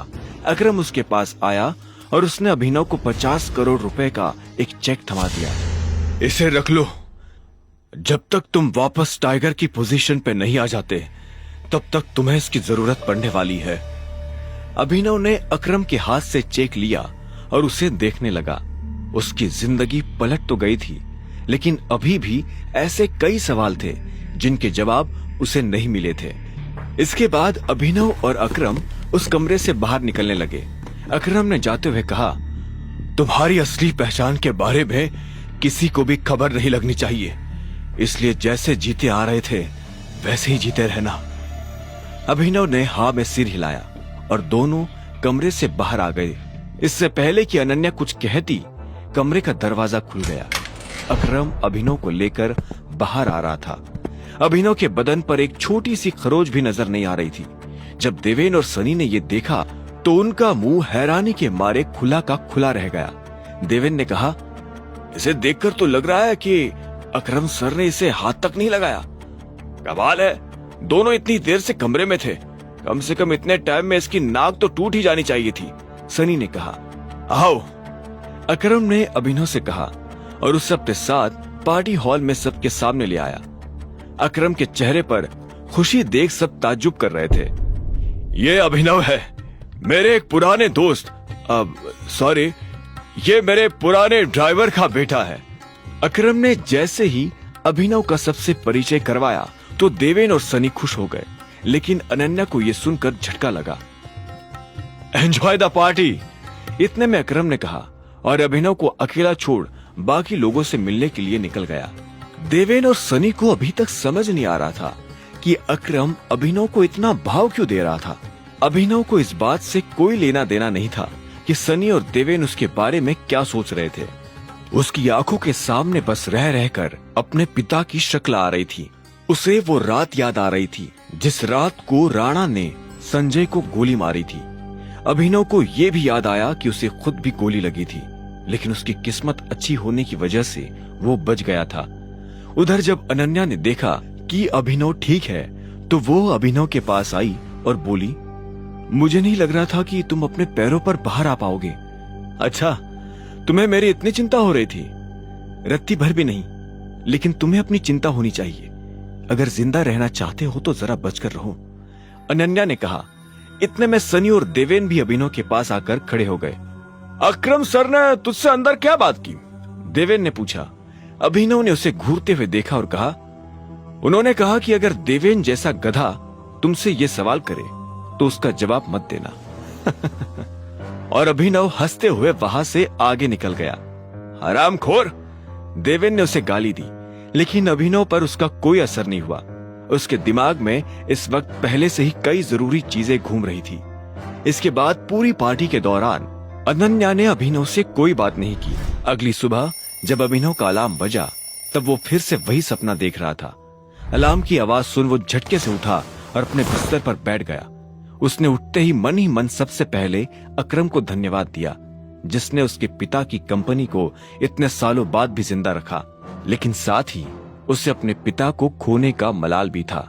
अकरम उसके पास आया और उसने अभिनव को 50 करोड़ रुपए का एक चेक थमा दिया। इसे रख लो। जब तक तुम वापस टाइगर की पोजीशन पे नहीं आ जाते, तब तक तुम्हें इसकी जरूरत पड़ने वाली है। अभिनव ने अकरम के हाथ से चेक लिया और उसे देखने लगा। उसकी जिंदगी पलट तो गई थी, लेकिन अभी भी ऐसे कई सवाल थे जिनके जवाब उसे नहीं मिले थे। इसके बाद अभिनव और अकरम उस कमरे से बाहर निकलने लगे। अकरम ने जाते हुए कहा, तुम्हारी असली पहचान के बारे में किसी को भी खबर नहीं लगनी चाहिए, इसलिए जैसे जीते आ रहे थे वैसे ही जीते रहना। अभिनव ने हाँ में सिर हिलाया और दोनों कमरे से बाहर आ गए। इससे पहले कि अनन्या कुछ कहती, कमरे का दरवाजा खुल गया। अकरम अभिनव को लेकर बाहर आ रहा था। अभिनव के बदन पर एक छोटी सी खरोच भी नजर नहीं आ रही थी। जब देवेन और सनी ने ये देखा तो उनका मुंह हैरानी के मारे खुला का खुला रह गया। देवेन ने कहा, इसे देखकर तो लग रहा है कि अकरम सर ने इसे हाथ तक नहीं लगाया। कमाल है, दोनों इतनी देर से कमरे में थे। कम से कम इतने टाइम में इसकी नाक तो टूट ही जानी चाहिए थी। सनी ने कहा। आओ, अकरम ने अभिनव से कहा और उस सबके साथ पार्टी हॉल में सबके सामने ले आया। अकरम के चेहरे पर खुशी देख सब ताज्जुब कर रहे थे। ये अभिनव है, मेरे एक पुराने दोस्त, सॉरी, ये मेरे पुराने ड्राइवर का बेटा है। अकरम ने जैसे ही अभिनव का सबसे परिचय करवाया तो देवेन और सनी खुश हो गए, लेकिन अनन्या को यह सुनकर झटका लगा। एंजॉय द पार्टी, इतने में अकरम ने कहा और अभिनव को अकेला छोड़ बाकी लोगों से मिलने के लिए निकल गया। देवेन और सनी को अभी तक समझ नहीं आ रहा था कि अकरम अभिनव को इतना भाव क्यों दे रहा था। अभिनव को इस बात से कोई लेना देना नहीं था कि सनी और देवेन उसके बारे में क्या सोच रहे थे। उसकी आंखों के सामने बस रह रहकर अपने पिता की शक्ल आ रही थी। उसे वो रात याद आ रही थी जिस रात को राणा ने संजय को गोली मारी थी। अभिनव को ये भी याद आया कि उसे खुद भी गोली लगी थी, लेकिन उसकी किस्मत अच्छी होने की वजह से वो बच गया था। उधर जब अनन्या ने देखा कि अभिनव ठीक है तो वो अभिनव के पास आई और बोली, मुझे नहीं लग रहा था कि तुम अपने पैरों पर बाहर आ पाओगे। अच्छा, तुम्हें मेरी इतनी चिंता हो रही थी? रत्ती भर भी नहीं, लेकिन तुम्हें अपनी चिंता होनी चाहिए। अगर जिंदा रहना चाहते हो तो जरा बचकर रहो, अनन्या ने कहा। इतने में सनी और देवेन भी अभिनव के पास आकर खड़े हो गए। अकरम सर ने तुझसे अंदर क्या बात की? देवेन ने पूछा। अभिनव ने उसे घूरते हुए देखा और कहा, उन्होंने कहा कि अगर देवेन जैसा गधा तुमसे ये सवाल करे तो उसका जवाब मत देना। और अभिनव हंसते हुए वहां से आगे निकल गया। हरामखोर, देवेन ने उसे गाली दी, लेकिन अभिनव पर उसका कोई असर नहीं हुआ। उसके दिमाग में इस वक्त पहले से ही कई जरूरी चीजें घूम रही थी। इसके बाद पूरी पार्टी के दौरान अनन्या ने अभिनव से कोई बात नहीं की। अगली सुबह जब अभिनव का अलार्म बजा तब वो फिर से वही सपना देख रहा था। अलार्म की आवाज सुन वो झटके से उठा और अपने बिस्तर पर बैठ गया। उसने उठते ही मन सबसे पहले अकरम को धन्यवाद दिया, जिसने उसके पिता की कंपनी को इतने सालों बाद भी जिंदा रखा, लेकिन साथ ही उसे अपने पिता को खोने का मलाल भी था।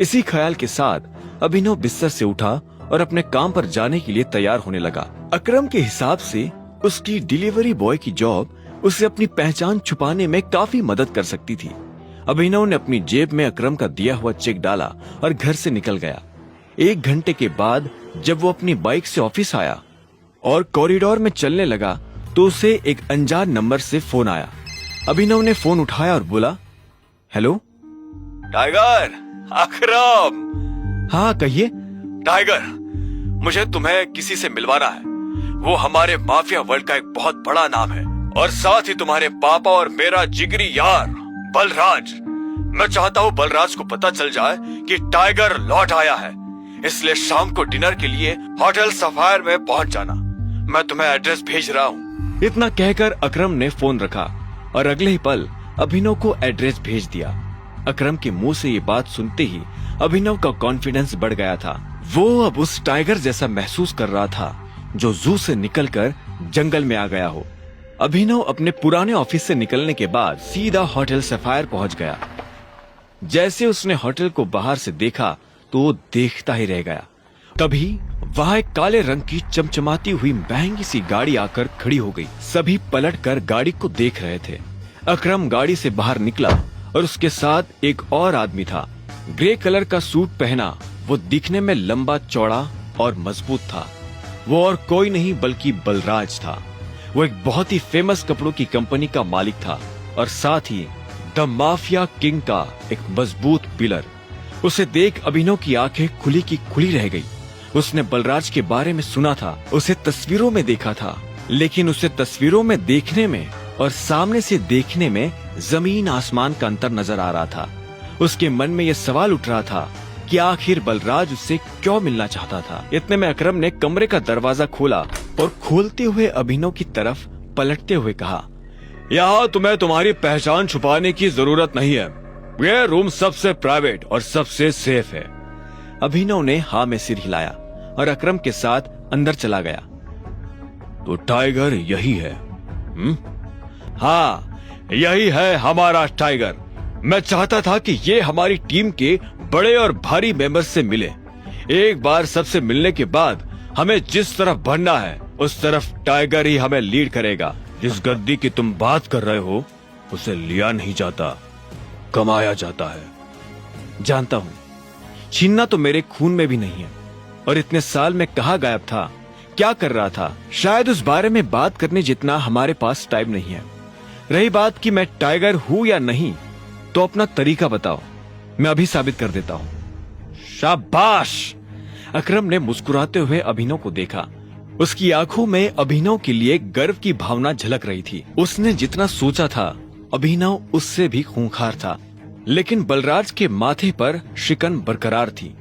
इसी ख्याल के साथ अभिनव बिस्तर से उठा और अपने काम पर जाने के लिए तैयार होने लगा। अकरम के हिसाब से उसकी डिलीवरी बॉय की जॉब उसे अपनी पहचान छुपाने में काफी मदद कर सकती थी। अभिनव ने अपनी जेब में अकरम का दिया हुआ चेक डाला और घर से निकल गया। 1 घंटे के बाद जब वो अपनी बाइक से ऑफिस आया और कॉरिडोर में चलने लगा तो उसे एक अनजान नंबर से फोन आया। अभिनव ने फोन उठाया और बोला, हेलो टाइगर, अकरम। हाँ कहिए। टाइगर, मुझे तुम्हें किसी से मिलवाना है। वो हमारे माफिया वर्ल्ड का एक बहुत बड़ा नाम है और साथ ही तुम्हारे पापा और मेरा जिगरी यार बलराज। मैं चाहता हूँ बलराज को पता चल जाए कि टाइगर लौट आया है, इसलिए शाम को डिनर के लिए होटल सफायर में पहुंच जाना। मैं तुम्हें एड्रेस भेज रहा हूँ। इतना कहकर अकरम ने फोन रखा और अगले ही पल अभिनव को एड्रेस भेज दिया। अकरम के मुंह से ये बात सुनते ही अभिनव का कॉन्फिडेंस बढ़ गया था। वो अब उस टाइगर जैसा महसूस कर रहा था जो जू से निकलकर जंगल में आ गया हो। अभिनव अपने पुराने ऑफिस से निकलने के बाद सीधा होटल सफायर पहुंच गया। जैसे उसने होटल को बाहर से देखा तो वो देखता ही रह गया। तभी वहां एक काले रंग की चमचमाती हुई महंगी सी गाड़ी आकर खड़ी हो गई। सभी पलटकर गाड़ी को देख रहे थे। अकरम गाड़ी से बाहर निकला और उसके साथ एक और आदमी था। ग्रे कलर का सूट पहना, वो दिखने में लंबा चौड़ा और मजबूत था। वो और कोई नहीं बल्कि बलराज था। वो एक बहुत ही फेमस कपड़ों की कंपनी का मालिक था और साथ ही द माफिया किंग का एक मजबूत पिलर। उसे देख अभिनव की आंखें खुली की खुली रह गई। उसने बलराज के बारे में सुना था, उसे तस्वीरों में देखा था, लेकिन उसे तस्वीरों में देखने में और सामने से देखने में जमीन आसमान का अंतर नजर आ रहा था। उसके मन में यह सवाल उठ रहा था कि आखिर बलराज उससे क्यों मिलना चाहता था। इतने में अकरम ने कमरे का दरवाजा खोला और खोलते हुए अभिनव की तरफ पलटते हुए कहा, यहाँ तुम्हें तुम्हारी पहचान छुपाने की जरूरत नहीं है। यह रूम सबसे प्राइवेट और सबसे सेफ है। अभिनव ने हाँ में सिर हिलाया और अकरम के साथ अंदर चला गया। तो टाइगर यही है? हाँ, यही है हमारा टाइगर। मैं चाहता था कि ये हमारी टीम के बड़े और भारी मेंबर्स से मिले। एक बार सबसे मिलने के बाद हमें जिस तरफ बढ़ना है उस तरफ टाइगर ही हमें लीड करेगा। जिस गद्दी की तुम बात कर रहे हो उसे लिया नहीं जाता, कमाया जाता है। जानता हूँ, छीनना तो मेरे खून में भी नहीं है। और इतने साल में कहाँ गायब था, क्या कर रहा था, शायद उस बारे में बात करने जितना हमारे पास टाइम नहीं है। रही बात कि मैं टाइगर हूँ या नहीं, तो अपना तरीका बताओ, मैं अभी साबित कर देता हूँ। शाबाश! अकरम ने मुस्कुराते हुए अभिनव को देखा। उसकी आंखों में अभिनव के लिए गर्व की भावना झलक रही थी। उसने जितना सोचा था अभिनव उससे भी खूंखार था, लेकिन बलराज के माथे पर शिकन बरकरार थी।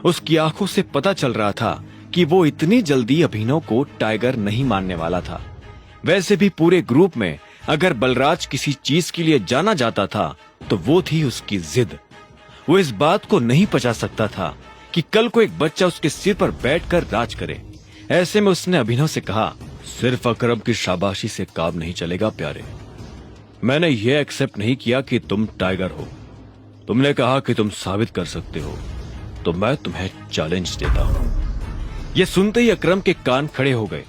उसकी आंखों से पता चल रहा था कि वो इतनी जल्दी अभिनव को टाइगर नहीं मानने वाला था। वैसे भी पूरे ग्रुप में अगर बलराज किसी चीज के लिए जाना जाता था तो वो थी उसकी जिद। वो इस बात को नहीं पचा सकता था कि कल को एक बच्चा उसके सिर पर बैठकर राज करे। ऐसे में उसने अभिनव से कहा, सिर्फ अकरम की शाबाशी से काम नहीं चलेगा प्यारे। मैंने ये एक्सेप्ट नहीं किया कि तुम टाइगर हो। तुमने कहा कि तुम साबित कर सकते हो, तो मैं तुम्हें चैलेंज देता हूं। ये सुनते ही अकरम के कान खड़े हो गए।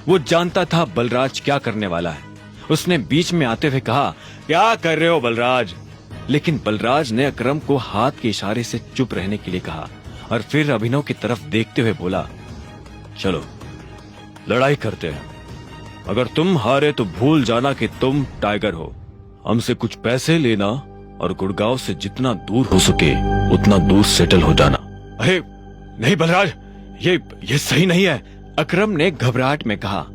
वो जानता था बलराज क्या करने वाला है। उसने बीच में आते हुए कहा, क्या कर रहे हो बलराज? लेकिन बलराज ने अकरम को हाथ के इशारे से चुप रहने के लिए कहा और फिर अभिनव की तरफ देखते हुए बोला, चलो लड़ाई करते हैं। अगर तुम हारे तो भूल जाना कि तुम टाइगर हो। हमसे कुछ पैसे लेना और गुड़गांव से जितना दूर हो सके उतना दूर सेटल हो जाना। अरे नहीं बलराज, ये सही नहीं है, अकरम ने घबराहट में कहा।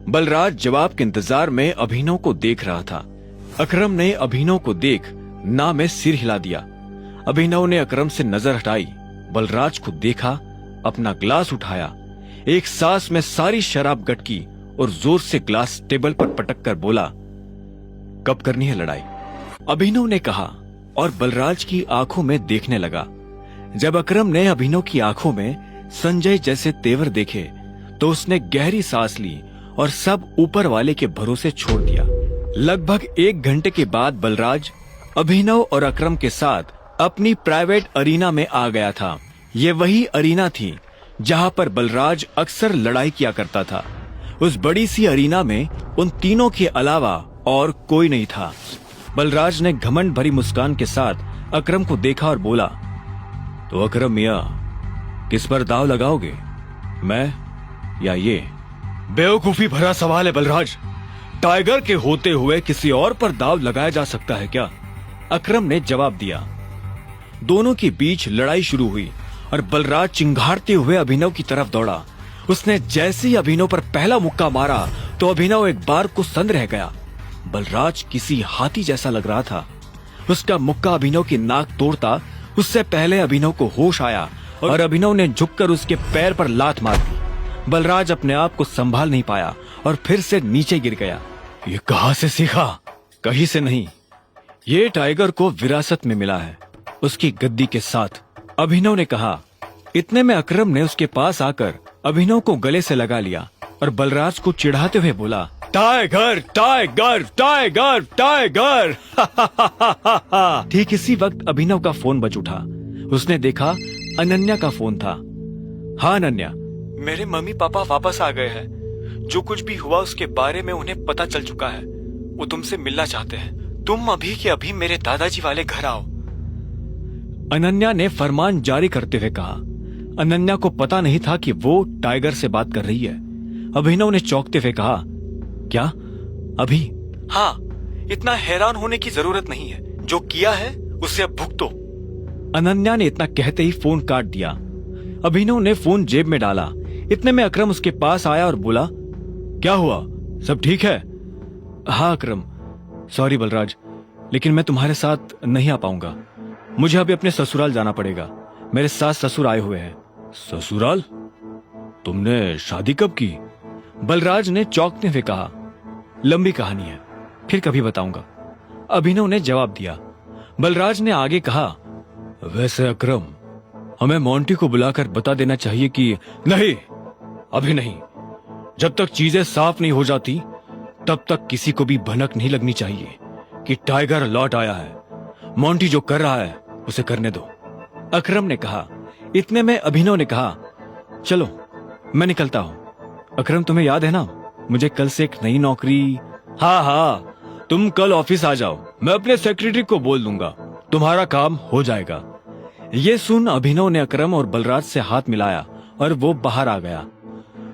बलराज जवाब के इंतजार में अभिनव को देख रहा था। अकरम ने अभिनव को देख ना में सिर हिला दिया। अभिनव ने अकरम से नजर हटाई, बलराज को देखा, अपना ग्लास उठाया, एक सांस में सारी शराब गटकी और जोर से ग्लास टेबल पर पटक कर बोला, कब करनी है लड़ाई? अभिनव ने कहा और बलराज की आंखों में देखने लगा। जब अकरम ने अभिनव की आंखों में संजय जैसे तेवर देखे तो उसने गहरी सांस ली और सब ऊपर वाले के भरोसे छोड़ दिया। लगभग 1 घंटे के बाद बलराज अभिनव और अकरम के साथ अपनी प्राइवेट अरीना में आ गया था। ये वही अरीना थी जहां पर बलराज अक्सर लड़ाई किया करता था। उस बड़ी सी अरीना में उन तीनों के अलावा और कोई नहीं था। बलराज ने घमंड भरी मुस्कान के साथ अकरम को देखा और बोला, तो अकरम मियां, किस पर दाव लगाओगे, मैं या ये? बेवकूफी भरा सवाल है बलराज। टाइगर के होते हुए किसी और पर दाव लगाया जा सकता है क्या? अकरम ने जवाब दिया। दोनों के बीच लड़ाई शुरू हुई और बलराज चिंघाड़ते हुए अभिनव की तरफ दौड़ा। उसने जैसे ही अभिनव पर पहला मुक्का मारा तो अभिनव एक बार को सन्न रह गया। बलराज किसी हाथी जैसा लग रहा था। उसका मुक्का अभिनव की नाक तोड़ता उससे पहले अभिनव को होश आया और अभिनव ने झुककर उसके पैर पर लात मार दी। बलराज अपने आप को संभाल नहीं पाया और फिर से नीचे गिर गया। ये कहां से सीखा? कहीं से नहीं, ये टाइगर को विरासत में मिला है, उसकी गद्दी के साथ, अभिनव ने कहा। इतने में अकरम ने उसके पास आकर अभिनव को गले से लगा लिया और बलराज को चिढ़ाते हुए बोला, टाइगर टाइगर टाइगर टाइगर। ठीक इसी वक्त अभिनव का फोन बज उठा। उसने देखा अनन्या का फोन था। हाँ अनन्या, मेरे मम्मी पापा वापस आ गए हैं। जो कुछ भी हुआ उसके बारे में उन्हें पता चल चुका है। वो तुमसे मिलना चाहते हैं। तुम अभी के अभी मेरे दादाजी वाले घर आओ। अनन्या ने फरमान जारी करते हुए कहा। अनन्या को पता नहीं था कि वो टाइगर से बात कर रही है। अभिनव ने चौंकते हुए कहा, क्या अभी? हाँ, इतना हैरान होने की जरूरत नहीं है। जो किया है उसे अब भुगतो। अनन्या ने इतना कहते ही फोन काट दिया। अभिनव ने फोन जेब में डाला। इतने में अकरम उसके पास आया और बोला, क्या हुआ, सब ठीक है? हाँ अकरम, सॉरी बलराज, लेकिन मैं तुम्हारे साथ नहीं आ पाऊंगा। मुझे अभी अपने ससुराल जाना पड़ेगा। मेरे सास ससुर आए हुए हैं। ससुराल? तुमने शादी कब की? बलराज ने चौंकते हुए कहा। लंबी कहानी है, फिर कभी बताऊंगा, अभिनव ने जवाब दिया। बलराज ने आगे कहा, वैसे अकरम, हमें मोंटी को बुलाकर बता देना चाहिए कि नहीं, अभी नहीं। जब तक चीजें साफ नहीं हो जाती तब तक किसी को भी भनक नहीं लगनी चाहिए कि टाइगर लौट आया है। मोंटी जो कर रहा है उसे करने दो, अकरम ने कहा। इतने में अभिनव ने कहा, चलो मैं निकलता हूं। अकरम, तुम्हें याद है ना, मुझे कल से एक नई नौकरी। हाँ हाँ, तुम कल ऑफिस आ जाओ, मैं अपने सेक्रेटरी को बोल दूंगा, तुम्हारा काम हो जाएगा। ये सुन अभिनव ने अकरम और बलराज से हाथ मिलाया और वो बाहर आ गया।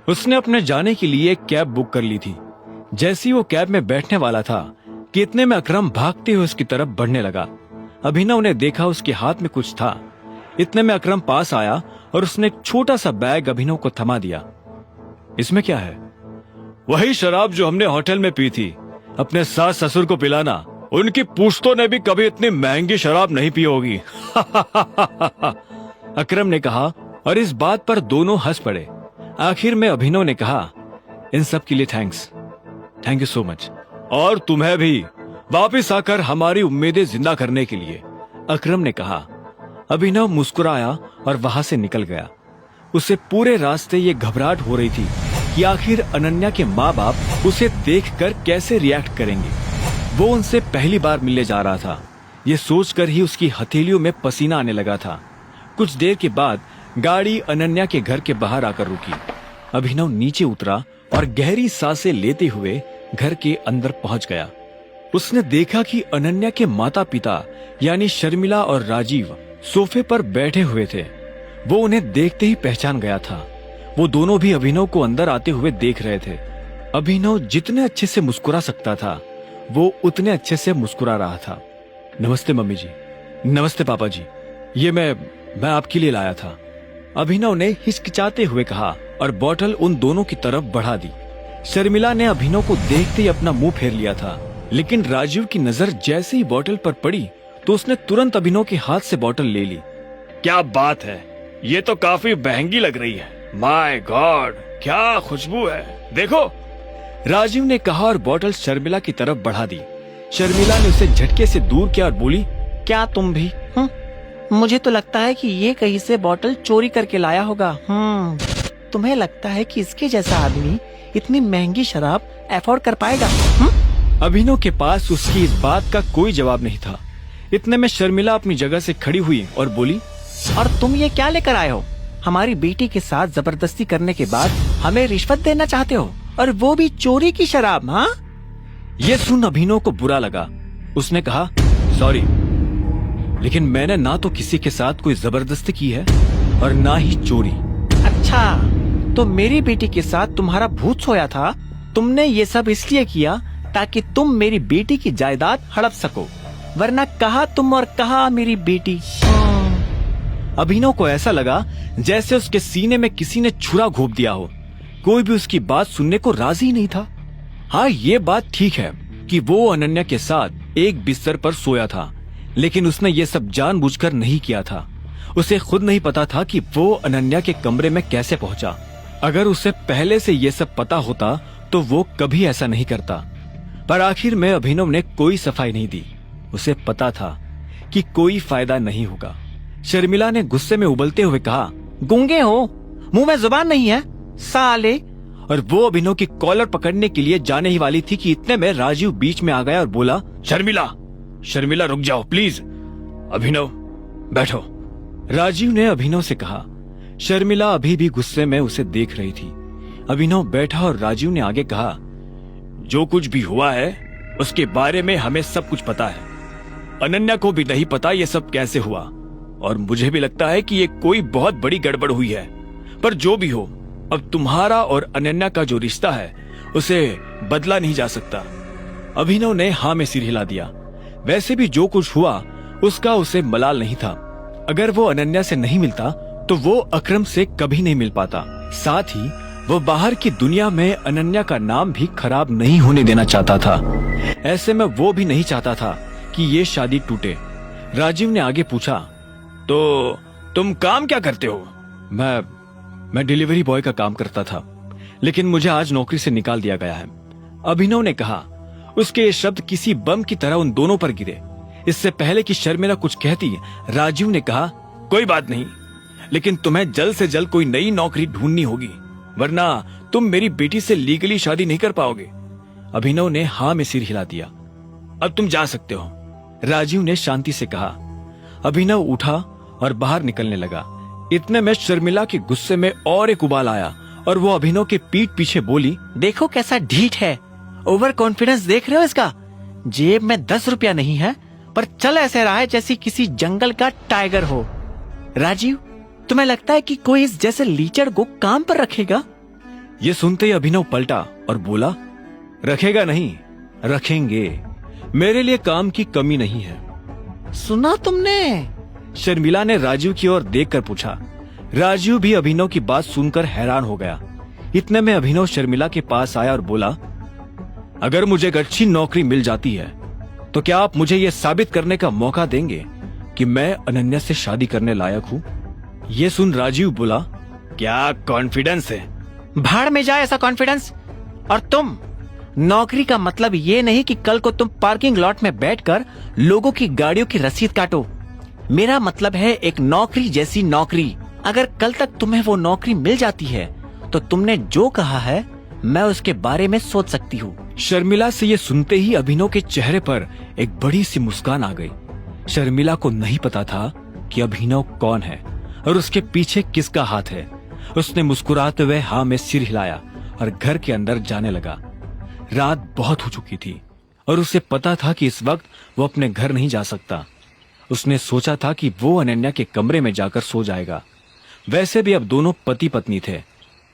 उसने अपने जाने के लिए एक कैब बुक कर ली थी। जैसे ही वो कैब में बैठने वाला था कि इतने में अकरम भागते हुए उसकी तरफ बढ़ने लगा। अभिनव ने देखा उसके हाथ में कुछ था। इतने में अकरम पास आया और उसने एक छोटा सा बैग अभिनव को थमा दिया। इसमें क्या है? वही शराब जो हमने होटल में पी थी। अपने सास ससुर को पिलाना उनकी पूछतों ने भी कभी इतनी महंगी शराब नहीं पी होगी। अकरम ने कहा और इस बात पर दोनों हंस पड़े। आखिर में अभिनव ने कहा, इन सब के लिए thanks, thank you so much. और तुम्हें भी वापिस आकर हमारी उम्मीदें जिंदा करने के लिए, अकरम ने कहा। अभिनव मुस्कुराया और वहां से निकल गया। उसे पूरे रास्ते ये घबराहट हो रही थी कि आखिर अनन्या के माँ बाप उसे देखकर कैसे रिएक्ट करेंगे। वो उनसे पहली बार मिलने जा रहा था। ये सोचकर ही उसकी हथेलियों में पसीना आने लगा था। कुछ देर के बाद गाड़ी अनन्या के घर के बाहर आकर रुकी। अभिनव नीचे उतरा और गहरी सांसें लेते हुए घर के अंदर पहुंच गया। उसने देखा कि अनन्या के माता पिता यानी शर्मिला और राजीव सोफे पर बैठे हुए थे। वो उन्हें देखते ही पहचान गया था। वो दोनों भी अभिनव को अंदर आते हुए देख रहे थे। अभिनव जितने अच्छे से मुस्कुरा सकता था वो उतने अच्छे से मुस्कुरा रहा था। नमस्ते मम्मी जी। नमस्ते पापा जी, ये मैं आपके लिए लाया था, अभिनव ने हिचकिचाते हुए कहा और बोतल उन दोनों की तरफ बढ़ा दी। शर्मिला ने अभिनव को देखते ही अपना मुंह फेर लिया था, लेकिन राजीव की नजर जैसे ही बोतल पर पड़ी तो उसने तुरंत अभिनव के हाथ से बोतल ले ली। क्या बात है, ये तो काफी महंगी लग रही है। माय गॉड, क्या खुशबू है, देखो, राजीव ने कहा और बोतल शर्मिला की तरफ बढ़ा दी। शर्मिला ने उसे झटके से दूर किया और बोली, क्या तुम भी? मुझे तो लगता है कि ये कहीं से बोतल चोरी करके लाया होगा। तुम्हें लगता है कि इसके जैसा आदमी इतनी महंगी शराब अफोर्ड कर पाएगा? अभिनव के पास उसकी इस बात का कोई जवाब नहीं था। इतने में शर्मिला अपनी जगह से खड़ी हुई और बोली, और तुम ये क्या लेकर आए हो? हमारी बेटी के साथ जबरदस्ती करने के बाद हमें रिश्वत देना चाहते हो, और वो भी चोरी की शराब? हाँ? ये सुन अभिनव को बुरा लगा। उसने कहा, सॉरी, लेकिन मैंने ना तो किसी के साथ कोई जबरदस्ती की है और ना ही चोरी। अच्छा, तो मेरी बेटी के साथ तुम्हारा भूत सोया था। तुमने ये सब इसलिए किया ताकि तुम मेरी बेटी की जायदाद हड़प सको, वरना कहा तुम और कहा मेरी बेटी। अभिनव को ऐसा लगा जैसे उसके सीने में किसी ने छुरा घोंप दिया हो। कोई भी उसकी बात सुनने को राजी नहीं था। हाँ, ये बात ठीक है कि वो अनन्या के साथ एक बिस्तर पर सोया था, लेकिन उसने ये सब जानबूझकर नहीं किया था। उसे खुद नहीं पता था कि वो अनन्या के कमरे में कैसे पहुंचा। अगर उसे पहले से ये सब पता होता तो वो कभी ऐसा नहीं करता। पर आखिर में अभिनव ने कोई सफाई नहीं दी। उसे पता था कि कोई फायदा नहीं होगा। शर्मिला ने गुस्से में उबलते हुए कहा, गूंगे हो, मुंह में जुबान नहीं है साले। और वो अभिनव की कॉलर पकड़ने के लिए जाने ही वाली थी कि इतने में राजीव बीच में आ गया और बोला, शर्मिला रुक जाओ प्लीज। अभिनव बैठो। राजीव ने अभिनव से कहा। शर्मिला अभी भी गुस्से में उसे देख रही थी। अभिनव बैठा और राजीव ने आगे कहा, जो कुछ भी हुआ है उसके बारे में हमें सब कुछ पता है। अनन्या को भी नहीं पता ये सब कैसे हुआ, और मुझे भी लगता है कि ये कोई बहुत बड़ी गड़बड़ हुई है। पर जो भी हो, अब तुम्हारा और अनन्या का जो रिश्ता है उसे बदला नहीं जा सकता। अभिनव ने हाँ में सिर हिला दिया। वैसे भी जो कुछ हुआ उसका उसे मलाल नहीं था। अगर वो अनन्या से नहीं मिलता तो वो अकरम से कभी नहीं मिल पाता। साथ ही वो बाहर की दुनिया में अनन्या का नाम भी खराब नहीं होने देना चाहता था। ऐसे में वो भी नहीं चाहता था कि ये शादी टूटे। राजीव ने आगे पूछा, तो तुम काम क्या करते हो? मैं डिलीवरी बॉय का काम करता था, लेकिन मुझे आज नौकरी से निकाल दिया गया है, अभिनव ने कहा। उसके ये शब्द किसी बम की तरह उन दोनों पर गिरे। इससे पहले कि शर्मिला कुछ कहती, राजीव ने कहा, कोई बात नहीं, लेकिन तुम्हें जल्द से जल्द कोई नई नौकरी ढूंढनी होगी, वरना तुम मेरी बेटी से लीगली शादी नहीं कर पाओगे। अभिनव ने हाँ में सिर हिला दिया। अब तुम जा सकते हो, राजीव ने शांति से कहा। अभिनव उठा और बाहर निकलने लगा। इतने में शर्मिला के गुस्से में और एक उबाल आया और वो अभिनव के पीठ पीछे बोली, देखो कैसा ढीठ है, ओवर कॉन्फिडेंस देख रहे हो इसका? जेब में 10 रुपया नहीं है पर चल ऐसे रहा है जैसे किसी जंगल का टाइगर हो। राजीव, तुम्हें लगता है कि कोई इस जैसे लीचड़ को काम पर रखेगा? ये सुनते ही अभिनव पलटा और बोला, रखेगा नहीं, रखेंगे। मेरे लिए काम की कमी नहीं है। सुना तुमने? शर्मिला ने राजीव की ओर देखकर पूछा। राजीव भी अभिनव की बात सुनकर हैरान हो गया। इतने में अभिनव शर्मिला के पास आया और बोला, अगर मुझे एक अच्छी नौकरी मिल जाती है तो क्या आप मुझे ये साबित करने का मौका देंगे कि मैं अनन्या से शादी करने लायक हूँ? ये सुन राजीव बोला, क्या कॉन्फिडेंस है? भाड़ में जाए ऐसा कॉन्फिडेंस। और तुम, नौकरी का मतलब ये नहीं कि कल को तुम पार्किंग लॉट में बैठकर लोगों की गाड़ियों की रसीद काटो। मेरा मतलब है एक नौकरी जैसी नौकरी। अगर कल तक तुम्हें वो नौकरी मिल जाती है तो तुमने जो कहा है मैं उसके बारे में सोच सकती हूँ। शर्मिला से ये सुनते ही अभिनव के चेहरे पर एक बड़ी सी मुस्कान आ गई। शर्मिला को नहीं पता था कि अभिनव कौन है और उसके पीछे किसका हाथ है। उसने मुस्कुराते हुए हाँ में सिर हिलाया और घर के अंदर जाने लगा। रात बहुत हो चुकी थी और उसे पता था कि इस वक्त वो अपने घर नहीं जा सकता। उसने सोचा था कि वो अनन्या के कमरे में जाकर सो जाएगा। वैसे भी अब दोनों पति पत्नी थे।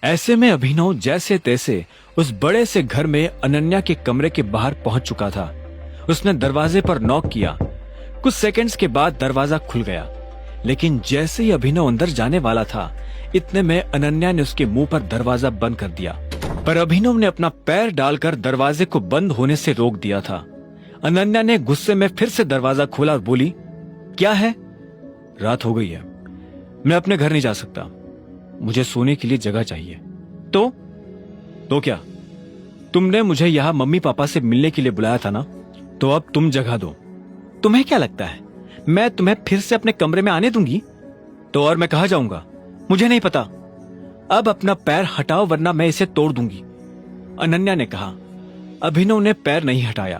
ऐसे में अभिनव जैसे तैसे उस बड़े से घर में अनन्या के कमरे के बाहर पहुंच चुका था। उसने दरवाजे पर नॉक किया। कुछ सेकंड्स के बाद दरवाजा खुल गया, लेकिन जैसे ही अभिनव अंदर जाने वाला था इतने में अनन्या ने उसके मुंह पर दरवाजा बंद कर दिया। पर अभिनव ने अपना पैर डालकर दरवाजे को बंद होने से रोक दिया था। अनन्या ने गुस्से में फिर से दरवाजा खोला और बोली, क्या है? रात हो गई है, मैं अपने घर नहीं जा सकता। मुझे सोने के लिए जगह चाहिए। तो क्या? तुमने मुझे यहाँ मम्मी पापा से मिलने के लिए बुलाया था ना, तो अब तुम जगह दो। तुम्हें क्या लगता है मैं तुम्हें फिर से अपने कमरे में आने दूंगी? तो और मैं कहाँ जाऊंगा? मुझे नहीं पता। अब अपना पैर हटाओ वरना मैं इसे तोड़ दूंगी, अनन्या ने कहा। अभिनव ने पैर नहीं हटाया।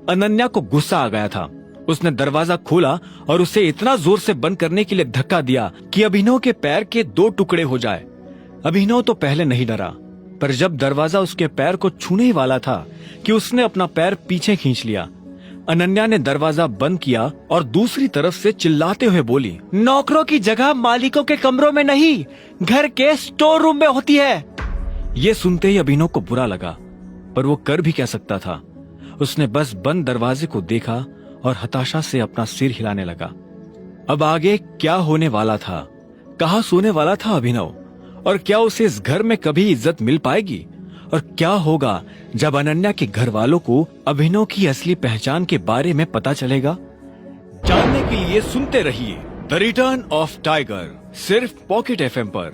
अनन्या को गुस्सा आ गया था। उसने दरवाजा खोला और उसे इतना जोर से बंद करने के लिए धक्का दिया कि अभिनव के पैर के 2 टुकड़े हो जाए। अभिनव तो पहले नहीं डरा, पर जब दरवाजा उसके पैर को छूने ही वाला था कि उसने अपना पैर पीछे खींच लिया। अनन्या ने दरवाजा बंद किया और दूसरी तरफ से चिल्लाते हुए बोली, नौकरों की जगह मालिकों के कमरों में नहीं, घर के स्टोर रूम में होती है। ये सुनते ही अभिनव को बुरा लगा, पर वो कर भी क्या सकता था। उसने बस बंद दरवाजे को देखा और हताशा से अपना सिर हिलाने लगा। अब आगे क्या होने वाला था? कहाँ सोने वाला था अभिनव? और क्या उसे इस घर में कभी इज्जत मिल पाएगी? और क्या होगा जब अनन्या के घर वालों को अभिनव की असली पहचान के बारे में पता चलेगा? जानने के लिए सुनते रहिए द रिटर्न ऑफ टाइगर, सिर्फ पॉकेट FM पर।